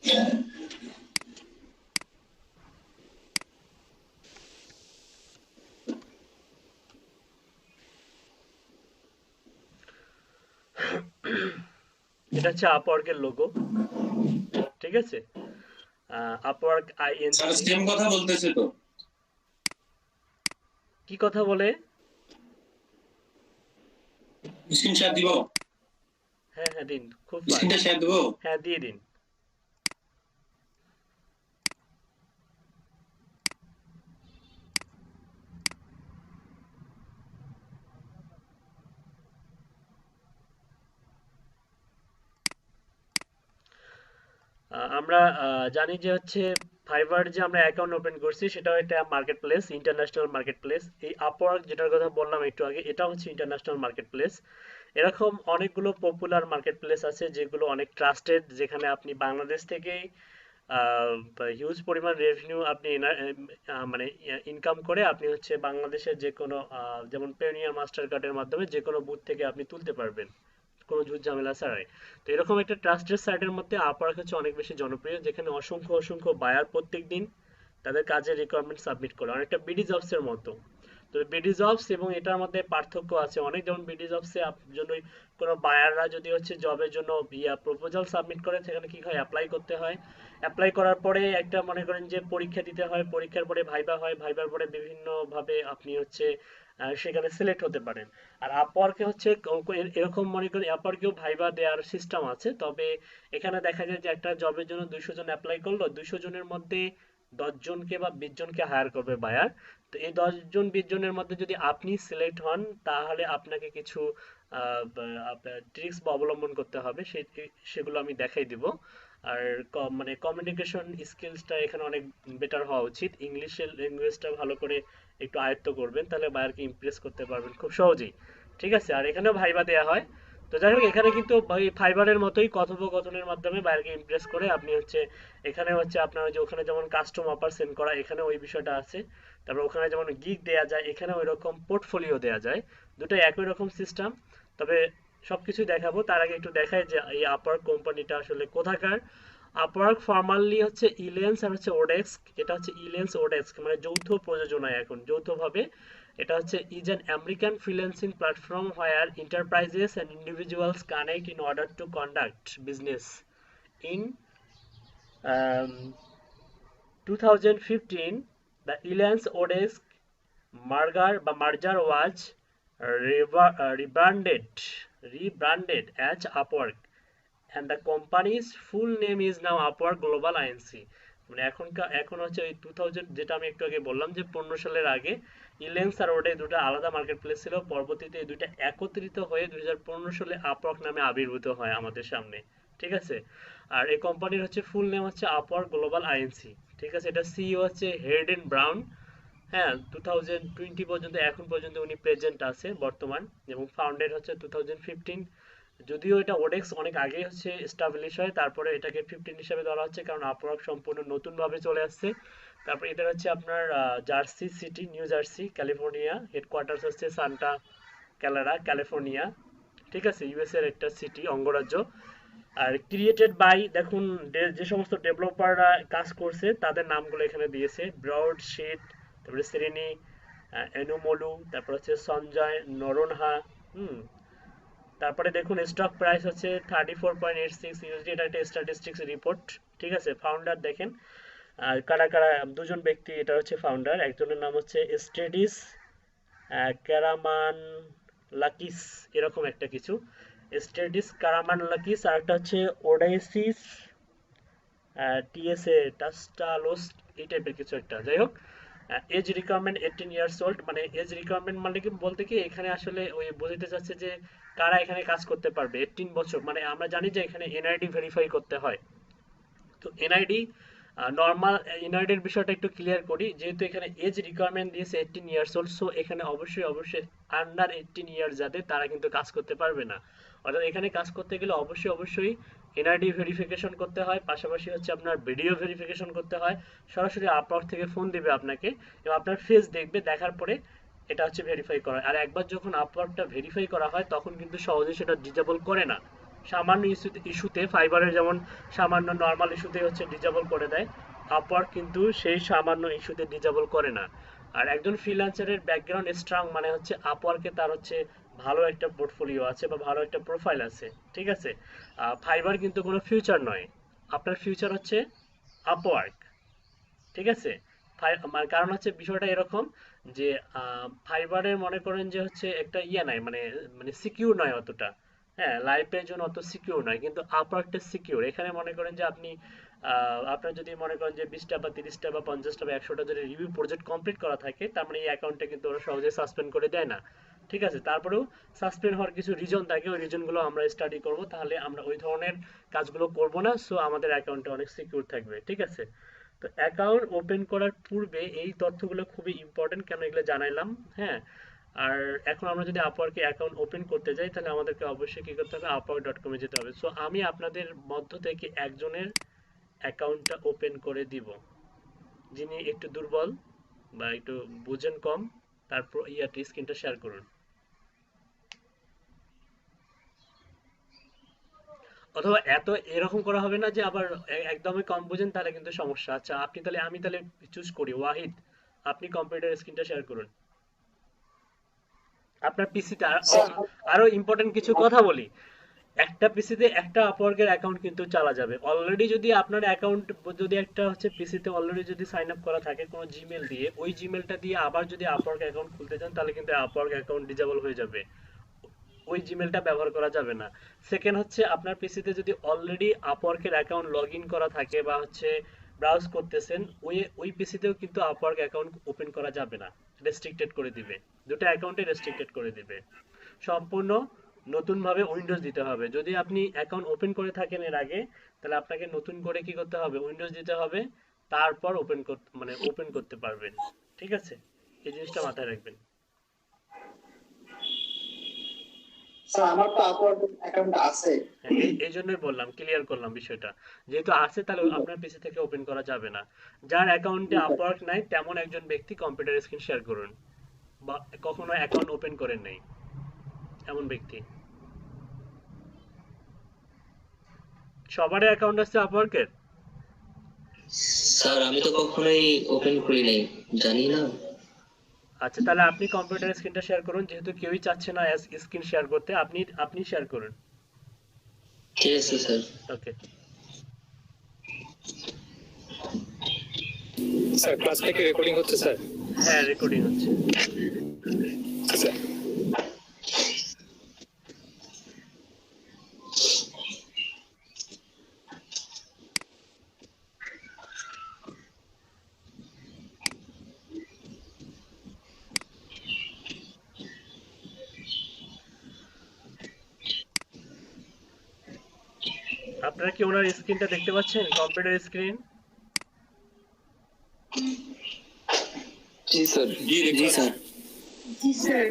এটা হচ্ছে আপওয়ার্কের লোগো, ঠিক আছে? Upwork sir INC. সেম কথা বলতেছে তো। কি কথা বলে? স্ক্রিন শেয়ার দিব? হ্যাঁ হ্যাঁ দিন, খুব স্ক্রিনটা ফাস্ট। শেয়ার দিব? হ্যাঁ দিয়ে দিন। আমরা জানি যে হচ্ছে ফাইবার যে আমরা অ্যাকাউন্ট ওপেন করছি সেটাও একটা market place, international market place. এই আপওয়ার্ক যেটার কথা বললাম একটু আগে, এটা হচ্ছে ইন্টারন্যাশনাল মার্কেট প্লেস। এরকম অনেকগুলো পপুলার মার্কেট প্লেস আছে যেগুলো অনেক ট্রাস্টেড, যেখানে আপনি বাংলাদেশ থেকেই হিউজ পরিমাণ রেভিনিউ আপনি মানে ইনকাম করে আপনি হচ্ছে বাংলাদেশের যে কোনো যেমন পেনিয়ার মাস্টার কার্ডের মাধ্যমে যে কোনো বুথ থেকে আপনি তুলতে পারবেন কোনো ঝুট ঝামেলা ছাড়াই। তো এরকম একটা ট্রাস্টেড সাইটের মধ্যে আপওয়ার্ক হচ্ছে অনেক বেশি জনপ্রিয়, যেখানে অসংখ্য অসংখ্য বায়ার প্রত্যেক দিন তাদের কাজের রিকোয়ারমেন্ট সাবমিট করে, অনেকটা বিডি জবস এর মতো। তো বিডি জবস এবং এটার মধ্যে পার্থক্য আছে অনেক। যেমন বিডি জবসে জন্য কোনো বায়াররা যদি হচ্ছে জবের জন্য প্রপোজাল সাবমিট করে, সেখানে কি হয়, অ্যাপ্লাই করতে হয়। অ্যাপ্লাই করার পরে একটা মনে করেন যে পরীক্ষা দিতে হয়, পরীক্ষার পরে ভাইবা হয়, ভাইবার পরে বিভিন্ন ভাবে আপনি হচ্ছে সেখানে সিলেক্ট হতে পারেন। আর আপওয়ার্কে হচ্ছে এরকম মনে করেন আপওয়ার্কেও ভাইবা দেওয়ার সিস্টেম আছে, তবে এখানে দেখা যায় যে একটা জবের জন্য 200 জন অ্যাপ্লাই করলো, 200 জনের মধ্যে 10 জনকে বা 20 জনকে হায়ার করবে বায়ার। তো এই 10 জন 20 জনের মধ্যে যদি আপনি সিলেক্ট হন, তাহলে আপনাকে কিছু ট্রিক্স বা অবলম্বন করতে হবে, সেগুলো আমি দেখাই দিব। আর মানে কমিউনিকেশন স্কিলসটা এখানে অনেক বেটার হওয়া উচিত, ইংলিশের ল্যাঙ্গুয়েজটা ভালো করে একটু আয়ত্ত করবেন, তাহলে বায়ারকে ইমপ্রেস করতে পারবেন খুব সহজেই। ঠিক আছে, আর এখানেও ভাইবা দেওয়া হয়। তো যাই হোক, এখানে কিন্তু ওই ফাইবারের মতোই কথোপকথনের মাধ্যমে বায়ারকে ইমপ্রেস করে আপনি হচ্ছে এখানে হচ্ছে আপনার যে ওখানে যেমন কাস্টম অফার সেন্ড করা, এখানে ওই বিষয়টা আছে। তারপর ওখানে যেমন গিগ দেয়া যায়, এখানে ওই রকম পোর্টফোলিও দেয়া যায়। দুটোই একই রকম সিস্টেম। তবে সবকিছুই দেখাবো, তার আগে একটু দেখায় যে এই আপওয়ার্ক কোম্পানিটা আসলে কোথাকার। আপওয়ার্ক ফর্মালি হচ্ছে ইলেন্স আর হচ্ছে ওডেস্ক। এটা হচ্ছে ইলেন্স ওডেস্ক মানে যৌথ প্রযোজনায়, এখন যৌথভাবে। এটা হচ্ছে is an American freelancing platform where enterprises and individuals connect in order to conduct business in 2015, the Elance Odesk merger was rebranded as Upwork, and the company's full name is now Upwork Global INC. মানে এখন হচ্ছে ওই 2000, যেটা আমি একটু আগে বললাম যে 15 সালের আগে ইলেন্স আর ওডে দুটো আলাদা মার্কেট প্লেস ছিল, পরবর্তীতে এই দুইটা একত্রিত হয়ে 2015 সালে আপওয়ার্ক নামে আবির্ভূত হয় আমাদের সামনে। ঠিক আছে, আর এই কোম্পানির হচ্ছে ফুল নেম হচ্ছে আপওয়ার্ক গ্লোবাল আইএনসি। ঠিক আছে, এটা সিইও হচ্ছে হেরেন ব্রাউন। হ্যাঁ, 2020 পর্যন্ত, এখন পর্যন্ত উনি প্রেজেন্ট আছে বর্তমান, এবং ফাউন্ডেড হচ্ছে 2015। যদিও এটা ওডেক্স অনেক আগে হচ্ছে এস্টাবলিশ হয়, তারপরে এটাকে 15 হিসেবে ধরা হচ্ছে কারণ আপওয়ার্ক সম্পূর্ণ নতুন ভাবে চলে আসছে। তারপর এটা হচ্ছে আপনার jersey city, new jersey California, headquarters হচ্ছে সান্টা ক্যালারা ক্যালিফোর্নিয়া। ঠিক আছে, ইউএস এর একটা সিটি, অঙ্গরাজ্য। আর ক্রিয়েটেড বাই, দেখুন যে সমস্ত ডেভেলপাররা কাজ করছে তাদের নামগুলো এখানে দিয়েছে, ব্রড শিট, তারপরে শ্রেণী, এনুমলু, তারপর হচ্ছে সঞ্জয় নরনহা। হুম, তারপরে দেখুন স্টক প্রাইস হচ্ছে 34.86 ইউএসডি, এটা একটা স্ট্যাটিস্টিক্স রিপোর্ট। ঠিক আছে, ফাউন্ডার দেখেন আর কারা কারা, দুজন ব্যক্তি এটা হচ্ছে ফাউন্ডার, একজনের নাম হচ্ছে স্টেডিস ক্যারামান লাকিস, এরকম একটা কিছু, স্টেডিস কারামান লাকিস। আর একটা হচ্ছে ওডাইসিস টিএসএ টাস্টালোস, এই টাইপের কিছু একটা। যাই হোক, এজ রিকোয়ারমেন্ট 18 ইয়ার্স ওল্ড, মানে এজ রিকোয়ারমেন্ট মানে কি বলতে কি এখানে আসলে ওই বোঝাতে চাচ্ছে যে কারা এখানে কাজ করতে পারবে। 18 বছর, মানে আমরা জানি যে এখানে এনআইডি ভেরিফাই করতে হয়। তো এনআইডি নর্মাল এনআইডির বিষয়টা একটু ক্লিয়ার করি, যেহেতু এখানে এজ রিকোয়ারমেন্ট দিয়েছে 18 ইয়ার্স ওল্ড, সো এখানে অবশ্যই অবশ্যই আন্ডার 18 ইয়ার যাদের, তারা কিন্তু কাজ করতে পারবে না। অর্থাৎ এখানে কাজ করতে গেলে অবশ্যই অবশ্যই এনআইডি ভেরিফিকেশন করতে হয়, পাশাপাশি হচ্ছে আপনার ভিডিও ভেরিফিকেশন করতে হয়। সরাসরি আপওয়ার্ক থেকে ফোন দিবে আপনাকে এবং আপনার ফেস দেখবে, দেখার পরে এটা হচ্ছে ভেরিফাই করা। আর একবার যখন আপওয়ার্কটা ভেরিফাই করা হয় তখন কিন্তু সহজে সেটা ডিজেবল করে না। সামান্য ইস্যুতে ফাইবারের যেমন সামান্য নর্মাল ইস্যুতে হচ্ছে ডিজেবল করে দেয়, আপওয়ার্ক কিন্তু সেই সামান্য ইস্যুতে ডিজেবল করে না। আর একজন ফ্রিল্যান্সারের ব্যাকগ্রাউন্ড স্ট্রং মানে হচ্ছে আপওয়ার্কে তার হচ্ছে ভালো একটা পোর্টফোলিও আছে বা ভালো একটা প্রোফাইল আছে, ঠিক আছে। ফাইবার কিন্তু কোনো ফিউচার নয়, আপনার ফিউচার হচ্ছে আপওয়ার্ক, ঠিক আছে। কারণ হচ্ছে বিষয়টা এরকম যে ফাইবারের মনে করেন যে হচ্ছে একটা ইয়ে নাই, মানে মানে সিকিউর নয় অতটা। হ্যাঁ, লাইফের জন্য অত সিকিউর নয়, কিন্তু আপওয়ার্কটা সিকিউর। এখানে মনে করেন যে আপনি আপনার যদি মনে করেন যে 20টা বা 30টা বা 50টা বা 100টা যদি রিভিউ প্রজেক্ট কমপ্লিট করা থাকে, তার মানে এই অ্যাকাউন্টটা কিন্তু ওরা সহজে সাসপেন্ড করে দেয় না, ঠিক আছে। তারপরেও সাসপেন্ড হওয়ার কিছু রিজন থাকে, ওই রিজনগুলো আমরা স্টাডি করব, তাহলে আমরা ওই ধরনের কাজগুলো করব না, সো আমাদের অ্যাকাউন্টটা অনেক সিকিউর থাকবে, ঠিক আছে। তো অ্যাকাউন্ট ওপেন করার পূর্বে এই তথ্যগুলো খুবই ইম্পর্টেন্ট, কেন এগুলো জানাইলাম। হ্যাঁ, আর এখন আমরা যদি আপওয়ার্কে অ্যাকাউন্ট ওপেন করতে যাই, তাহলে আমাদেরকে অবশ্যই কি করতে হবে, upwork.com এ যেতে হবে। সো আমি আপনাদের মধ্য থেকে একজনের অ্যাকাউন্টটা ওপেন করে দিব, যিনি একটু দুর্বল বা একটু বুঝেন কম, তারপর ইয়াটি স্ক্রিনটা শেয়ার করুন। অথবা এত এরকম করা হবে না যে আবার একদমই কম বুঝেন, তাহলে কিন্তু সমস্যা। আচ্ছা, আপনি তাহলে আমি তাহলে চুজ করি, ওয়াহিদ আপনি কম্পিউটার স্ক্রিনটা শেয়ার করুন আপনার পিসিতে। স্যার আরো ইম্পর্টেন্ট কিছু কথা বলি, একটা পিসিতে একটা আপওয়ার্কের অ্যাকাউন্ট কিন্তু চালা যাবে। অলরেডি যদি আপনার অ্যাকাউন্ট যদি একটা হচ্ছে পিসিতে অলরেডি যদি সাইন আপ করা থাকে কোনো জিমেল দিয়ে, ওই জিমেলটা দিয়ে আবার যদি আপওয়ার্ক অ্যাকাউন্ট খুলতে চান, তাহলে কিন্তু আপওয়ার্ক অ্যাকাউন্ট ডিজেবল হয়ে যাবে, ওই জিমেলটা ব্যবহার করা যাবে না। সেকেন্ড হচ্ছে, আপনার পিসিতে যদি অলরেডি আপওয়ার্কের অ্যাকাউন্ট লগ ইন করা থাকে বা হচ্ছে ব্রাউজ করতেছেন, ওই ওই পিসিতেও কিন্তু আপওয়ার্ক অ্যাকাউন্ট ওপেন করা যাবে না, রেস্ট্রিক্টেড করে দিবে, দুটো অ্যাকাউন্টে রেস্ট্রিক্টেড করে দিবে। সম্পূর্ণ নতুনভাবে উইন্ডোজ দিতে হবে। যদি আপনি অ্যাকাউন্ট ওপেন করে থাকেন এর আগে, তাহলে আপনাকে নতুন করে কি করতে হবে, উইন্ডোজ দিতে হবে, তারপর ওপেন করতে মানে ওপেন করতে পারবেন, ঠিক আছে। এই জিনিসটা মাথায় রাখবেন। স্যার আমার তো আপওয়ার্ক অ্যাকাউন্ট আছে। হ্যাঁ, এই জন্যই বললাম, ক্লিয়ার করলাম বিষয়টা। যেহেতু আছে, তাহলে আপনার পিসি থেকে ওপেন করা যাবে না। যার অ্যাকাউন্টে আপওয়ার্ক নাই তেমন একজন ব্যক্তি কম্পিউটার স্ক্রিন শেয়ার করুন, বা কখনো অ্যাকাউন্ট ওপেন করেন নাই এমন ব্যক্তি। সবারই অ্যাকাউন্ট আছে আপওয়ার্কের? স্যার আমি তো কখনোই ওপেন করি নাই, জানি না। আচ্ছা, তাহলে আপনি কম্পিউটার স্ক্রিনটা শেয়ার করুন, যেহেতু কেউই চাচ্ছে না স্ক্রিন শেয়ার করতে, আপনি শেয়ার করুন। ঠিক আছে স্যার। ওকে। স্যার ক্লাসটা কি রেকর্ডিং হচ্ছে স্যার? হ্যাঁ, রেকর্ডিং হচ্ছে। স্যার আপনারা কি ওনার স্ক্রিনটা দেখতে পাচ্ছেন, কম্পিউটার স্ক্রিন? জি স্যার। জি স্যার। জি স্যার।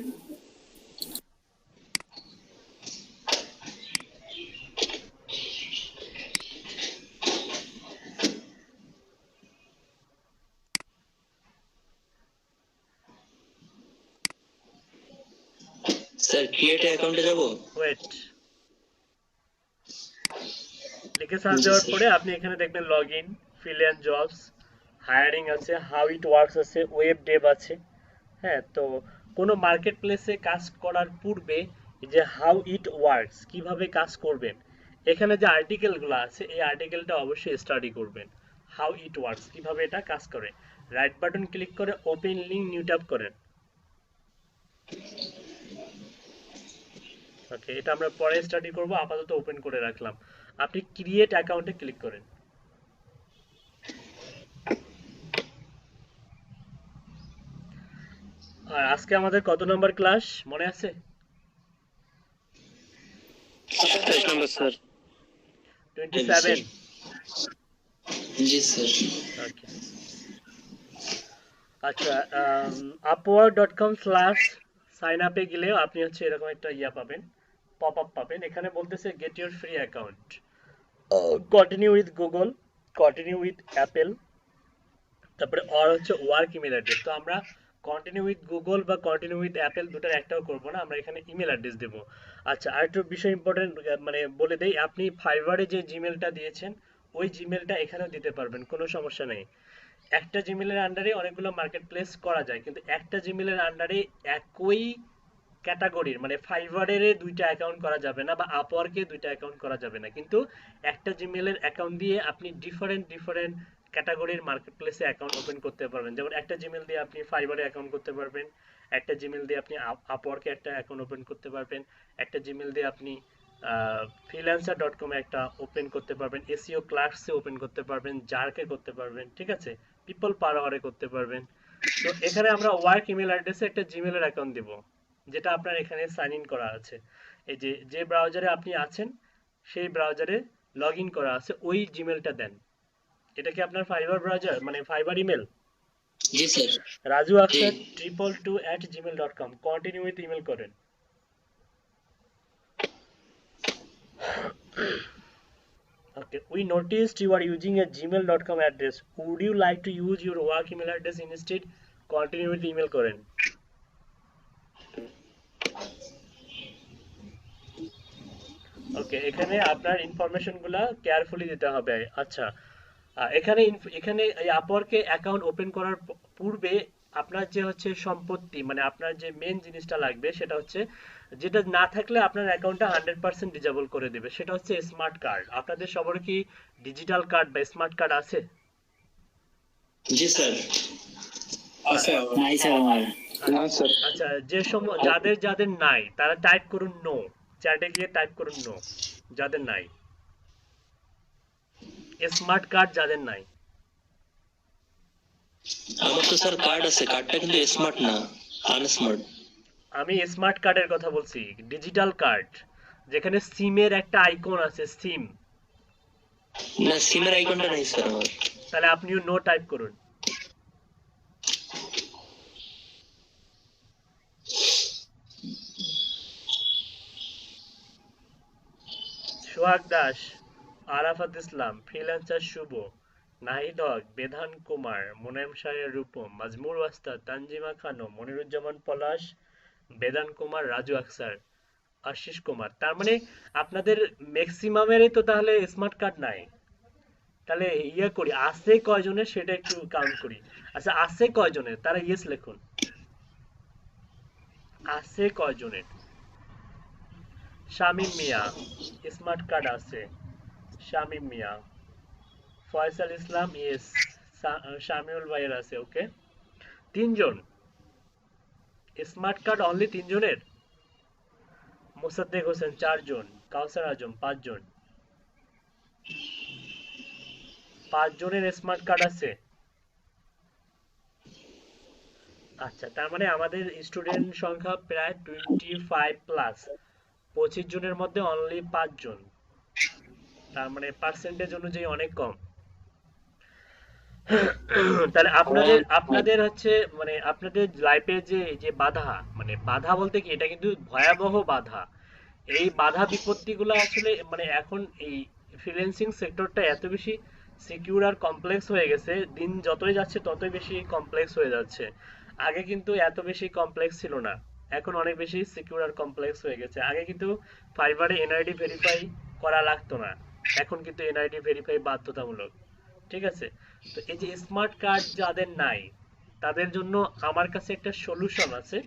স্যার ক্রিয়েট অ্যাকাউন্টে যাব? ওয়েট, লিখে সার্চ জি দেওয়ার স্যার। পরে আপনি এখানে দেখবেন log in, freelance jobs, hiring আছে, হাউ ইট ওয়ার্কস আছে, ওয়েব ডেভ আছে। হ্যাঁ, তো কোনো মার্কেট প্লেসে কাজ করার পূর্বে এই যে হাউ ইট ওয়ার্কস, কিভাবে কাজ করবেন, এখানে যে আর্টিকেলগুলো আছে এই আর্টিকেলটা অবশ্যই স্টাডি করবেন। হাউ ইট ওয়ার্কস, কিভাবে এটা কাজ করে। রাইট বাটন ক্লিক করে ওপেন লিঙ্ক নিউ ট্যাব করেন। ওকে, এটা আমরা পরে স্টাডি করব, আপাতত ওপেন করে রাখলাম। আপনি ক্রিয়েট অ্যাকাউন্টে ক্লিক করেন। আর আজকে আমাদের কত নম্বর ক্লাস মনে আছে? 27 নম্বর স্যার। 27। জি স্যার। ওকে, আচ্ছা। upwork.com/sign up এ গেলেও আপনি হচ্ছে এরকম একটা ইয়া পাবেন, পপ আপ পাবেন। এখানে বলতেছে get your free account, continue with Google, continue with Apple, তারপরে অর হচ্ছে ওয়ার্ক ইমেল অ্যাড্রেস। তো আমরা কন্টিনিউ উইথ গুগল বা কন্টিনিউ উইথ অ্যাপেল দুটার একটাও করবো না, আমরা এখানে ইমেল অ্যাড্রেস দেবো। আচ্ছা, আরেকটু বিষয় ইম্পর্টেন্ট মানে বলে দেই, আপনি ফাইবারে যে জিমেলটা দিয়েছেন ওই জিমেলটা এখানেও দিতে পারবেন, কোনো সমস্যা নেই। একটা জিমেলের আন্ডারে অনেকগুলো মার্কেট প্লেস করা যায়, কিন্তু একটা জিমেলের আন্ডারে একই ক্যাটাগরির মানে ফাইবারের দুইটা অ্যাকাউন্ট করা যাবে না, বা আপওয়ার্কে দুইটা অ্যাকাউন্ট করা যাবে না, কিন্তু একটা জিমেলের অ্যাকাউন্ট দিয়ে আপনি ডিফারেন্ট ডিফারেন্ট ক্যাটাগরির মার্কেট প্লেসে অ্যাকাউন্ট ওপেন করতে পারবেন। যেমন একটা জিমেল দিয়ে আপনি ফাইবারে অ্যাকাউন্ট করতে পারবেন, একটা জিমেল দিয়ে আপনি আপওয়ার্কে একটা অ্যাকাউন্ট ওপেন করতে পারবেন, একটা জিমেল দিয়ে আপনি freelancer.com একটা ওপেন করতে পারবেন, এসইও ক্লার্কসে ওপেন করতে পারবেন, জার্কে করতে পারবেন, ঠিক আছে, পিপল পার আওয়ারে করতে পারবেন। তো এখানে আমরা ওয়ার্ক ইমেল অ্যাড্রেসে একটা জিমেলের অ্যাকাউন্ট দিব, যেটা আপনার এখানে সাইন ইন করা আছে। এই যে যে ব্রাউজারে আপনি আছেন সেই ব্রাউজারে লগ ইন করা আছে, ওই জিমেলটা দেন। এটা কি আপনার ফাইবার ব্রাউজার মানে ফাইবার ইমেল? জি sir. Raju ji. Akter 222@gmail.com continue with email করেন। Okay, we noticed you are using a gmail.com address. Would you like to use your work email address instead? Continue with email করেন। Okay, এখানে আপনার information গুলা carefully দিতে হবে। আচ্ছা, এখানে এই আপওয়ার্কে অ্যাকাউন্ট ওপেন করার পূর্বে আপনার যে হচ্ছে সম্পত্তি মানে আপনার যে মেন জিনিসটা লাগবে সেটা হচ্ছে, যেটা না থাকলে আপনার অ্যাকাউন্টটা 100% ডিজেবল করে দেবে, সেটা হচ্ছে স্মার্ট কার্ড। আপনাদের সবার কি ডিজিটাল কার্ড বা স্মার্ট কার্ড আছে? জি স্যার। আছে নাই স্যার আমার। না স্যার। আচ্ছা, যে যাদের যাদের নাই তারা টাইপ করুন নো, চ্যাটে গিয়ে টাইপ করুন নো যাদের নাই, স্মার্ট কার্ড যাদের নাই। আমার তো স্যার কার্ড আছে, কার্ডটা কিন্তু স্মার্ট না, আনস্মার্ট। আমি স্মার্ট কার্ডের কথা বলছি, ডিজিটাল কার্ড যেখানে সিমের একটা আইকন আছে, সিম। না, সিমের আইকনটা নাই স্যার আমার। তাহলে আপনিও নো টাইপ করুন। সোহাগ দাস, আরাফাত ইসলাম, ফ্রিল্যান্সার শুভ, নাহিদ হক, বেধান কুমার, মোনায়েম শাহের রূপম, মাজমুর ওয়াস্তাদ, তানজিমা খানম, মনিরুজ্জামান পলাশ, বেদান কুমার, রাজু আখসার, আশিস কুমার। তার মানে আপনাদের ম্যাক্সিমামেরই তো তাহলে স্মার্ট কার্ড নাই। তাহলে ইয়ে করি, আছে কয়জনের সেটা একটু কাউন্ট করি। আচ্ছা, আছে কয়জনের তারা ইয়েস লিখুন, আছে কয়জনের? শামিম মিয়া, স্মার্ট কার্ড আছে। শামিম মিয়া, ফয়সাল ইসলাম, ইয়েস। শামিউল ভাইয়ের আছে, ওকে। তিনজন স্মার্ট কার্ড, অনলি তিনজনের। মোসাদ্দেক হোসেন 4 জন, কাউসার আজম 5 জন, 5 জনের স্মার্ট কার্ড আছে। আচ্ছা, তার মানে আমাদের স্টুডেন্ট সংখ্যা প্রায় 25 প্লাস, 25 জনের মধ্যে অনলি 5 জন, তার মানে পার্সেন্টেজ অনুযায়ী অনেক কম। তাহলে আপনাদের আপনাদের হচ্ছে মানে আপনাদের লাইফে যে যে বাধা, মানে বাধা বলতে কি, এটা কিন্তু ভয়াবহ বাধা। এই বাধা বিপত্তিগুলো আসলে মানে এখন এই ফ্রিল্যান্সিং সেক্টরটা এত বেশি সিকিউর আর কমপ্লেক্স হয়ে গেছে, দিন যতই যাচ্ছে ততই বেশি কমপ্লেক্স হয়ে যাচ্ছে। আগে কিন্তু এত বেশি কমপ্লেক্স ছিল না, এখন অনেক বেশি সিকিউর আর কমপ্লেক্স হয়ে গেছে। আগে কিন্তু ফাইবারে এনআইডি ভেরিফাই করা লাগতো না, এখন কিন্তু এনআইডি ভেরিফাই বাধ্যতামূলক, ঠিক আছে। তো এই যে স্মার্ট কার্ড যাদের নাই তাদের জন্য আমার কাছে একটা সলিউশন আছে,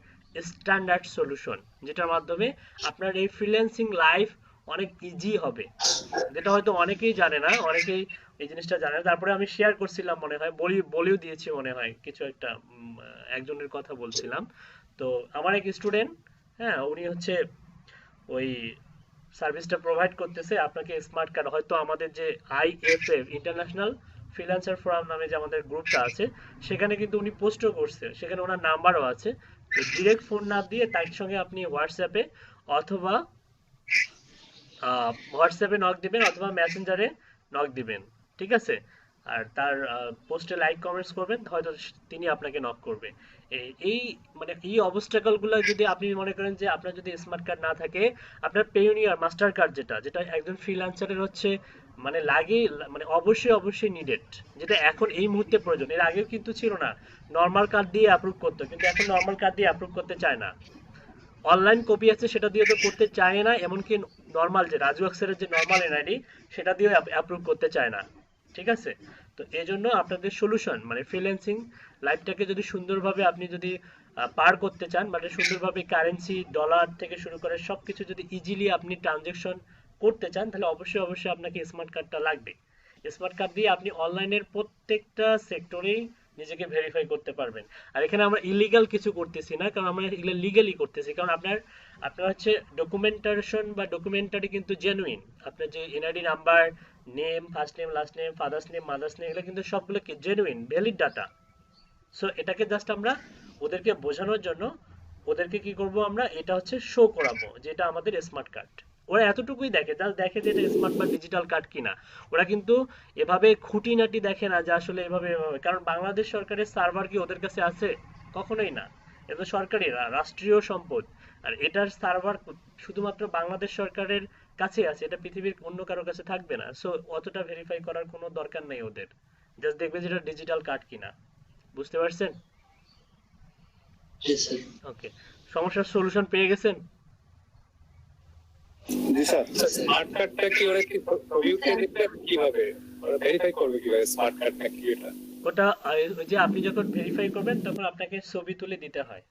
স্ট্যান্ডার্ড সলিউশন, যেটার মাধ্যমে আপনার এই ফ্রিল্যান্সিং লাইফ অনেক ইজি হবে, যেটা হয়তো অনেকেই জানে না, অনেকেই এই জিনিসটা জানে না। তারপরে আমি শেয়ার করছিলাম মনে হয়, বলেও দিয়েছি মনে হয় কিছু একটা, একজনের কথা বলছিলাম। তো আমার এক স্টুডেন্ট, হ্যাঁ, উনি হচ্ছে ওই সার্ভিসটা প্রোভাইড করতেছে আপনাকে স্মার্ট কার্ড। হয়তো আমাদের যে আইএফএফ ইন্টারন্যাশনাল ফ্রিল্যান্সার ফোরাম নামে যে আমাদের গ্রুপটা আছে সেখানে কিন্তু উনি পোস্টও করছে, সেখানে ওনার নাম্বারও আছে। তো ডিরেক্ট ফোন না দিয়ে তার সঙ্গে আপনি হোয়াটসঅ্যাপে অথবা নক দিবেন অথবা মেসেঞ্জারে নক দিবেন, ঠিক আছে। আর তার পোস্টে লাইক কমেন্টস করবেন, হয়তো তিনি আপনাকে নক করবে। এই মানে এই অবস্টাকল গুলো যদি আপনি মনে করেন যে আপনার যদি স্মার্ট কার্ড না থাকে, আপনার পেইওনিয়ার মাস্টার কার্ড যেটা যেটা একজন ফ্রিল্যান্সারের হচ্ছে মানে লাগে, মানে অবশ্যই অবশ্যই নিডেড, যেটা এখন এই মুহূর্তে প্রয়োজন। এর আগেও কিন্তু ছিল না, নর্মাল কার্ড দিয়ে অ্যাপ্রুভ করতো, কিন্তু এখন নর্মাল কার্ড দিয়ে অ্যাপ্রুভ করতে চায় না। অনলাইন কপি আছে সেটা দিয়ে তো করতে চায় না, এমনকি নর্মাল যে রাজু আক্সারের যে নর্মাল এনআইডি সেটা দিয়েও অ্যাপ্রুভ করতে চায় না। ঠিক আছে? তো এই জন্য আপনাদের সলিউশন মানে ফ্রিল্যান্সিং লাইফটাকে যদি সুন্দরভাবে আপনি যদি পার করতে চান, মানে সুন্দরভাবে কারেন্সি ডলার থেকে শুরু করে সবকিছু যদি ইজিলি আপনি ট্রানজেকশন করতে চান, তাহলে অবশ্যই অবশ্যই আপনাকে স্মার্ট কার্ডটা লাগবে। স্মার্ট কার্ড দিয়ে আপনি অনলাইনের প্রত্যেকটা সেক্টরেই নিজেকে ভেরিফাই করতে পারবেন। আর এখানে আমরা ইলিগাল কিছু করতেছি না, কারণ আমরা এগুলো লিগালি করতেছি, কারণ আপনার আপনার হচ্ছে ডকুমেন্টেশন বা ডকুমেন্টারি কিন্তু জেনুইন। আপনার যে NID number, name, first name, last name, father's name, mother's name, এগুলো কিন্তু সবগুলো কি জেনুইন ভ্যালিড ডাটা। সো এটাকে জাস্ট আমরা ওদেরকে বোঝানোর জন্য ওদেরকে কি করব, আমরা এটা হচ্ছে শো করাবো যেটা আমাদের স্মার্ট কার্ড। ওরা এতটুকুই দেখে, জাস্ট দেখে যে এটা স্মার্ট বা ডিজিটাল কার্ড কিনা। ওরা কিন্তু এভাবে খুঁটিনাটি দেখে না যে আসলে এভাবে এভাবে, কারণ বাংলাদেশ সরকারের সার্ভার কি ওদের কাছে আছে? কখনোই না। এটা সরকারি রাষ্ট্রীয় সম্পদ। আর এটার সার্ভার শুধুমাত্র বাংলাদেশ সরকারের কাছে আছে, এটা পৃথিবীর অন্য কারো কাছে থাকবে না। সো অতটা ভেরিফাই করার কোনো দরকার নেই ওদের, জাস্ট দেখবে যেটা ডিজিটাল কার্ড কিনা। বুঝতে পারছেন? জি স্যার। ওকে, সমস্যার সলিউশন পেয়ে গেছেন? জি স্যার। স্মার্ট কার্ডটা কি ওরা কি ছবি উঠে দিতে কিভাবে ওরা ভেরিফাই করবে কিভাবে স্মার্ট কার্ডটা কি এটা? ওটা ওই যে আপনি যখন ভেরিফাই করবেন তখন আপনাকে ছবি তুলে দিতে হয়,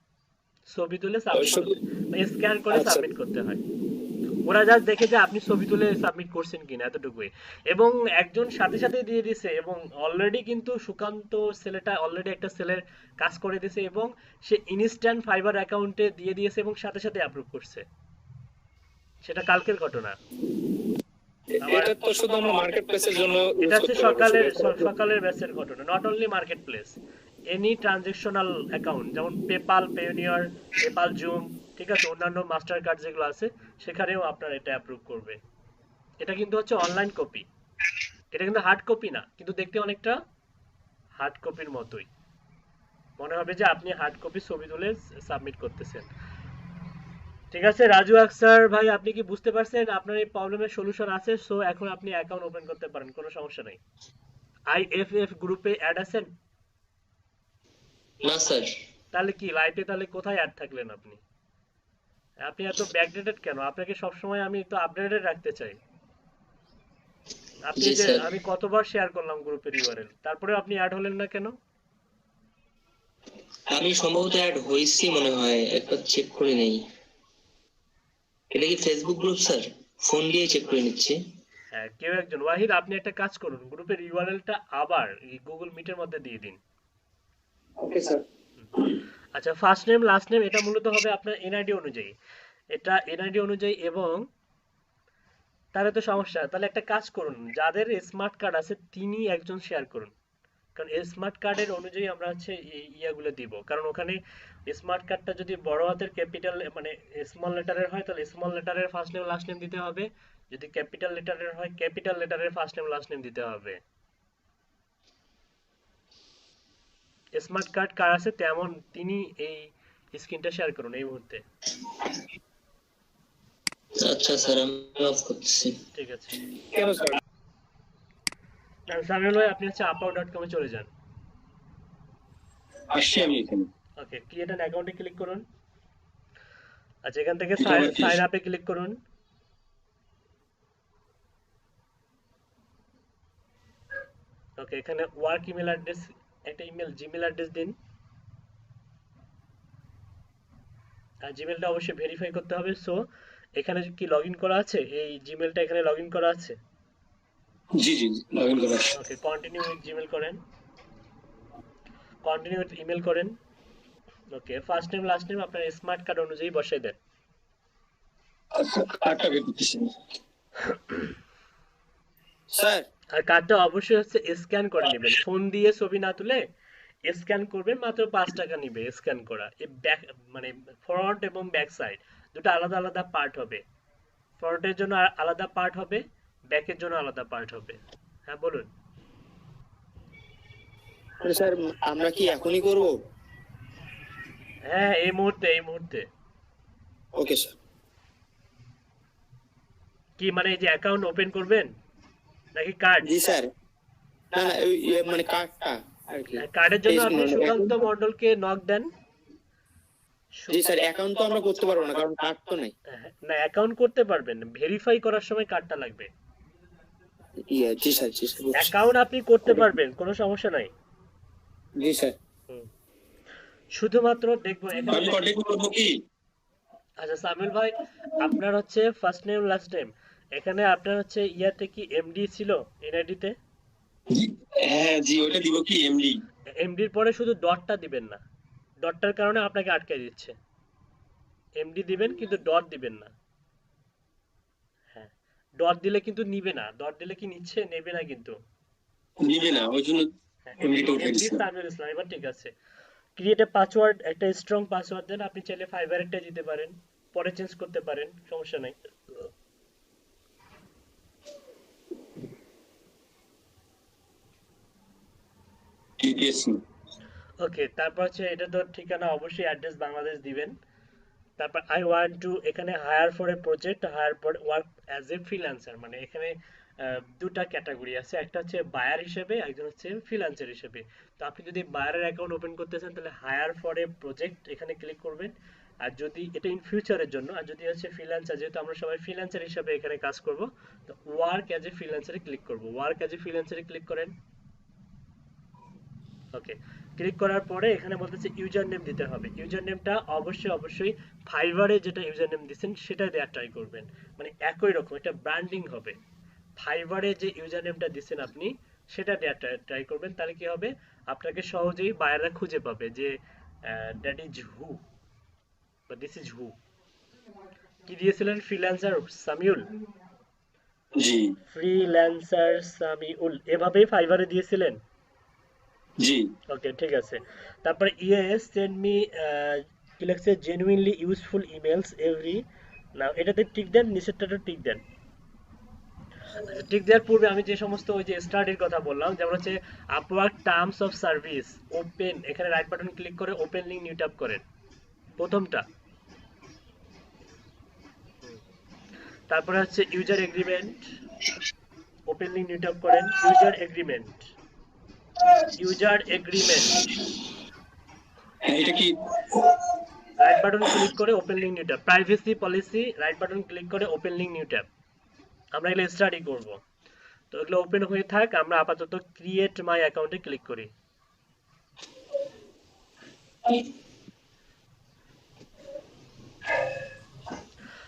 ছবি তুলে সাবমিট শুধু করতে, স্ক্যান করে আচ্ছা। সাবমিট করতে হয়। ওরা জাস্ট দেখে যে আপনি ছবি তুলে সাবমিট করছেন কিনা, এতটুকুই। এবং একজন সাথে সাথে দিয়ে দিছে, এবং অলরেডি কিন্তু সুকান্ত ছেলেটা অলরেডি একটা সেলের কাজ করে দিয়েছে, এবং সে ইনস্ট্যান্ট ফাইবার অ্যাকাউন্টে দিয়ে দিয়েছে এবং সাথে সাথে অ্যাপ্রুভ করছে। সেটা কালকের ঘটনা। আমার এটা তো শুধু আমরা মার্কেট প্লেসের জন্য ইউজ এটা হচ্ছে করতে পারবো সকালের ব্যাচের ঘটনা, not only market place, any transactional account, যেমন পেপাল, পেওনিয়ার, পেপাল জুম, ঠিক আছে, অন্যান্য মাস্টার কার্ড যেগুলো আছে সেখানেও আপনার এটা অ্যাপ্রুভ করবে। এটা কিন্তু হচ্ছে অনলাইন কপি, এটা কিন্তু হার্ড কপি না, কিন্তু দেখতে অনেকটা হার্ড কপির মতোই মনে হবে যে আপনি হার্ড কপি ছবি তুলে সাবমিট করতেছেন। ঠিক আছে রাজু আক্সার ভাই, আপনি কি বুঝতে পারছেন? আপনার এই প্রবলেমের সলিউশন আছে। সো এখন আপনি অ্যাকাউন্ট ওপেন করতে পারেন, কোনো সমস্যা নাই। আইএফএফ গ্রুপে অ্যাড আছেন? না স্যার। তাহলে কি লাইফে তাহলে কোথায় অ্যাড থাকলেন আপনি? আপনি এত ব্যাকডেটেড কেন? আপনাকে সবসময় আমি তো আপডেটেড রাখতে চাই। আপনি জি যে স্যার। আমি কতবার শেয়ার করলাম গ্রুপের ইউআরএল, তারপরে আপনি অ্যাড হলেন না কেন? আমি সম্ভবত অ্যাড হয়েছি মনে হয়, একবার চেক করে নেই। এটা কি ফেসবুক গ্রুপ স্যার? ফোন দিয়ে চেক করে নিচ্ছি। হ্যাঁ, কেউ একজন। ওয়াহিদ, আপনি একটা কাজ করুন, গ্রুপের ইউআরএলটা আবার এই গুগল মিটের মধ্যে দিয়ে দিন। Okay sir. আচ্ছা, ফার্স্ট নেম লাস্ট নেম এটা মূলত হবে আপনার এনআইডি অনুযায়ী, এটা এনআইডি অনুযায়ী। এবং তাহলে তো সমস্যা, তাহলে একটা কাজ করুন, যাদের স্মার্ট কার্ড আছে তিনি একজন শেয়ার করুন, কারণ স্মার্ট কার্ডের অনুযায়ী আমরা হচ্ছে এই ইয়াগুলো দিব। কারণ ওখানে স্মার্ট কার্ডটা যদি বড় হাতের ক্যাপিটাল মানে স্মল লেটারের হয় তাহলে স্মল লেটারের ফার্স্ট নেম লাস্ট নেম দিতে হবে, যদি ক্যাপিটাল লেটারের হয় ক্যাপিটাল লেটারের ফার্স্ট নেম লাস্ট নেম দিতে হবে। স্মার্ট কার্ড কার আছে তেমন তিনি এই স্ক্রিনটা শেয়ার করুন এই মুহূর্তে। আচ্ছা স্যার, আমি অফ করতেছি। ঠিক আছে, কেন স্যার? সামিউল ভাই আপনি হচ্ছে upwork.com এ চলে যান। আসছি আমি এখানে। ওকে, ক্রিয়েট অ্যান অ্যাকাউন্টে ক্লিক করুন। আচ্ছা, এখান থেকে এটা আবার কি? সাইন আপে ক্লিক করুন। ওকে, এখানে ওয়ার্ক ইমেল অ্যাড্রেস, একটা ইমেল জিমেল অ্যাড্রেস দিন। আর জিমেলটা অবশ্যই ভেরিফাই করতে হবে। সো এখানে কি লগইন করা আছে? এই জিমেলটা এখানে লগইন করা আছে? জি জি লগ ইন করা আছে। ওকে, কন্টিনিউ উইথ জিমেল করেন, কন্টিনিউ উইথ ইমেল করেন। ওকে, ফার্স্ট নেম লাস্ট নেম আপনার স্মার্ট কার্ড অনুযায়ী বসাই দেন। আচ্ছা কার্ডটা বের করতেছি। স্যার আর কার্ডটা অবশ্যই হচ্ছে স্ক্যান করে নেবেন, ফোন দিয়ে ছবি না তুলে স্ক্যান করবেন, মাত্র 5 টাকা নিবে স্ক্যান করা। এই ব্যাক মানে ফ্রন্ট এবং ব্যাক সাইড দুটো আলাদা আলাদা পার্ট হবে, ফ্রন্টের জন্য আলাদা পার্ট হবে, ব্যাকের জন্য আলাদা পার্ট হবে। হ্যাঁ বলুন। স্যার আমরা কি এখনই করব? হ্যাঁ, এই মুহূর্তে এই মুহূর্তে। Okay sir. কি মানে এই যে অ্যাকাউন্ট ওপেন করবেন নাকি কার্ড? জি স্যার, না না মানে কার্ডটা আর কি। কার্ডের জন্য আপনি মানে সুকান্ত মণ্ডলকে নক দেন। জি স্যার, অ্যাকাউন্ট তো আমরা করতে পারবো না কারণ কার্ড তো নাই। না, অ্যাকাউন্ট করতে পারবেন, ভেরিফাই করার সময় কার্ডটা লাগবে। জি স্যার, জি স্যার, বুঝছি। অ্যাকাউন্ট আপনি করতে পারবেন, কোনো সমস্যা নাই। জি স্যার। হুম। শুধুমাত্র দেখবো এখানে আমি কন্ট্যাক্ট করবো কি? আচ্ছা সামিল ভাই, আপনার হচ্ছে ফার্স্ট নেম লাস্ট নেম, এখানে আপনার হচ্ছে ইয়াতে কি এমডি ছিল এনআইডি তে? হ্যাঁ জি, ওটা দিব কি এমডি? এমডির পরে শুধু ডটটা দিবেন না, ডটটার কারণে আপনাকে আটকে দিচ্ছে। এমডি দিবেন কিন্তু ডট দিবেন না। হ্যাঁ, ডট দিলে কিন্তু নিবে না, ডট দিলে কি নিচ্ছে, নেবে না কিন্তু। নিবে না, ওই জন্য এমডিটা উঠে এমডি দিচ্ছিলাম। সামিউল ইসলাম, এবার ঠিক আছে। ক্রিয়েট এ পাসওয়ার্ড, একটা স্ট্রং পাসওয়ার্ড দেন, আপনি চাইলে ফাইবারেরটা দিতে পারেন, পরে চেঞ্জ করতে পারেন, সমস্যা নাই। টিটিএসসি। ওকে, তারপর হচ্ছে এটা তো ঠিকানা অবশ্যই অ্যাড্রেস বাংলাদেশ দিবেন। তারপর আই ওয়ান্ট টু, এখানে hire for a project, hire for work as a freelancer, মানে এখানে দুটা ক্যাটাগরি আছে, একটা হচ্ছে বায়ার হিসেবে, একজন হচ্ছে ফ্রিল্যান্সার হিসেবে। তো আপনি যদি বায়ারের অ্যাকাউন্ট ওপেন করতে চান তাহলে হায়ার ফর এ প্রজেক্ট এখানে ক্লিক করবেন। আর যদি এটা ইন ফিউচারের জন্য, আর যদি হচ্ছে ফ্রিল্যান্সার, যেহেতু আমরা সবাই ফ্রিল্যান্সার হিসেবে এখানে কাজ করব, তো ওয়ার্ক অ্যাজ এ ফ্রিল্যান্সারে ক্লিক করব। ওয়ার্ক অ্যাজ এ ফ্রিল্যান্সারে ক্লিক করেন। ওকে, ক্লিক করার পরে এখানে বলতেছে ইউজার নেম দিতে হবে। ইউজার নেমটা অবশ্যই ফাইবারে যেটা ইউজার নেম দিচ্ছেন সেটা দেওয়া ট্রাই করবেন, মানে একই রকম, এটা ব্র্যান্ডিং হবে। ফাইবারে যে ইউজার নেমটা দিচ্ছেন আপনি সেটা দেওয়া ট্রাই করবেন, তাহলে কি হবে, আপনাকে সহজেই বায়াররা খুঁজে পাবে যে দ্যাট ইজ হু, বা দিস ইজ হু। কি দিয়েছিলেন? ফ্রিল্যান্সার সামিউল, জি ফ্রিল্যান্সার সামিউল, এভাবেই ফাইবারে দিয়েছিলেন। জি। ওকে, ঠিক আছে। তারপরে ইএস সেন্ড মি, কি লাগছে, জেনুইনলি ইউজফুল ইমেলস এভরি, না এটাতে টিক দেন, নিচেরটাতে টিক দেন। আচ্ছা, টিক দেওয়ার পূর্বে আমি যে সমস্ত ওই যে স্টাডির কথা বললাম, যেমন হচ্ছে Upwork terms of service, open, এখানে রাইট বাটন ক্লিক করে ওপেন লিংক নিউ ট্যাব করেন, প্রথমটা। তারপরে হচ্ছে user agreement, open link new tab করেন, ইউজার এগ্রিমেন্ট, ইউজার এগ্রিমেন্ট, হ্যাঁ, এটা কি? রাইট বাটন ক্লিক করে open link new tab, privacy policy, right button click করে ওপেন লিংক নিউ ট্যাব। আমরা এগুলো স্টাডি করব, তো এগুলো ওপেন হয়ে থাক, আমরা আপাতত ক্রিয়েট মাই অ্যাকাউন্টে ক্লিক করি।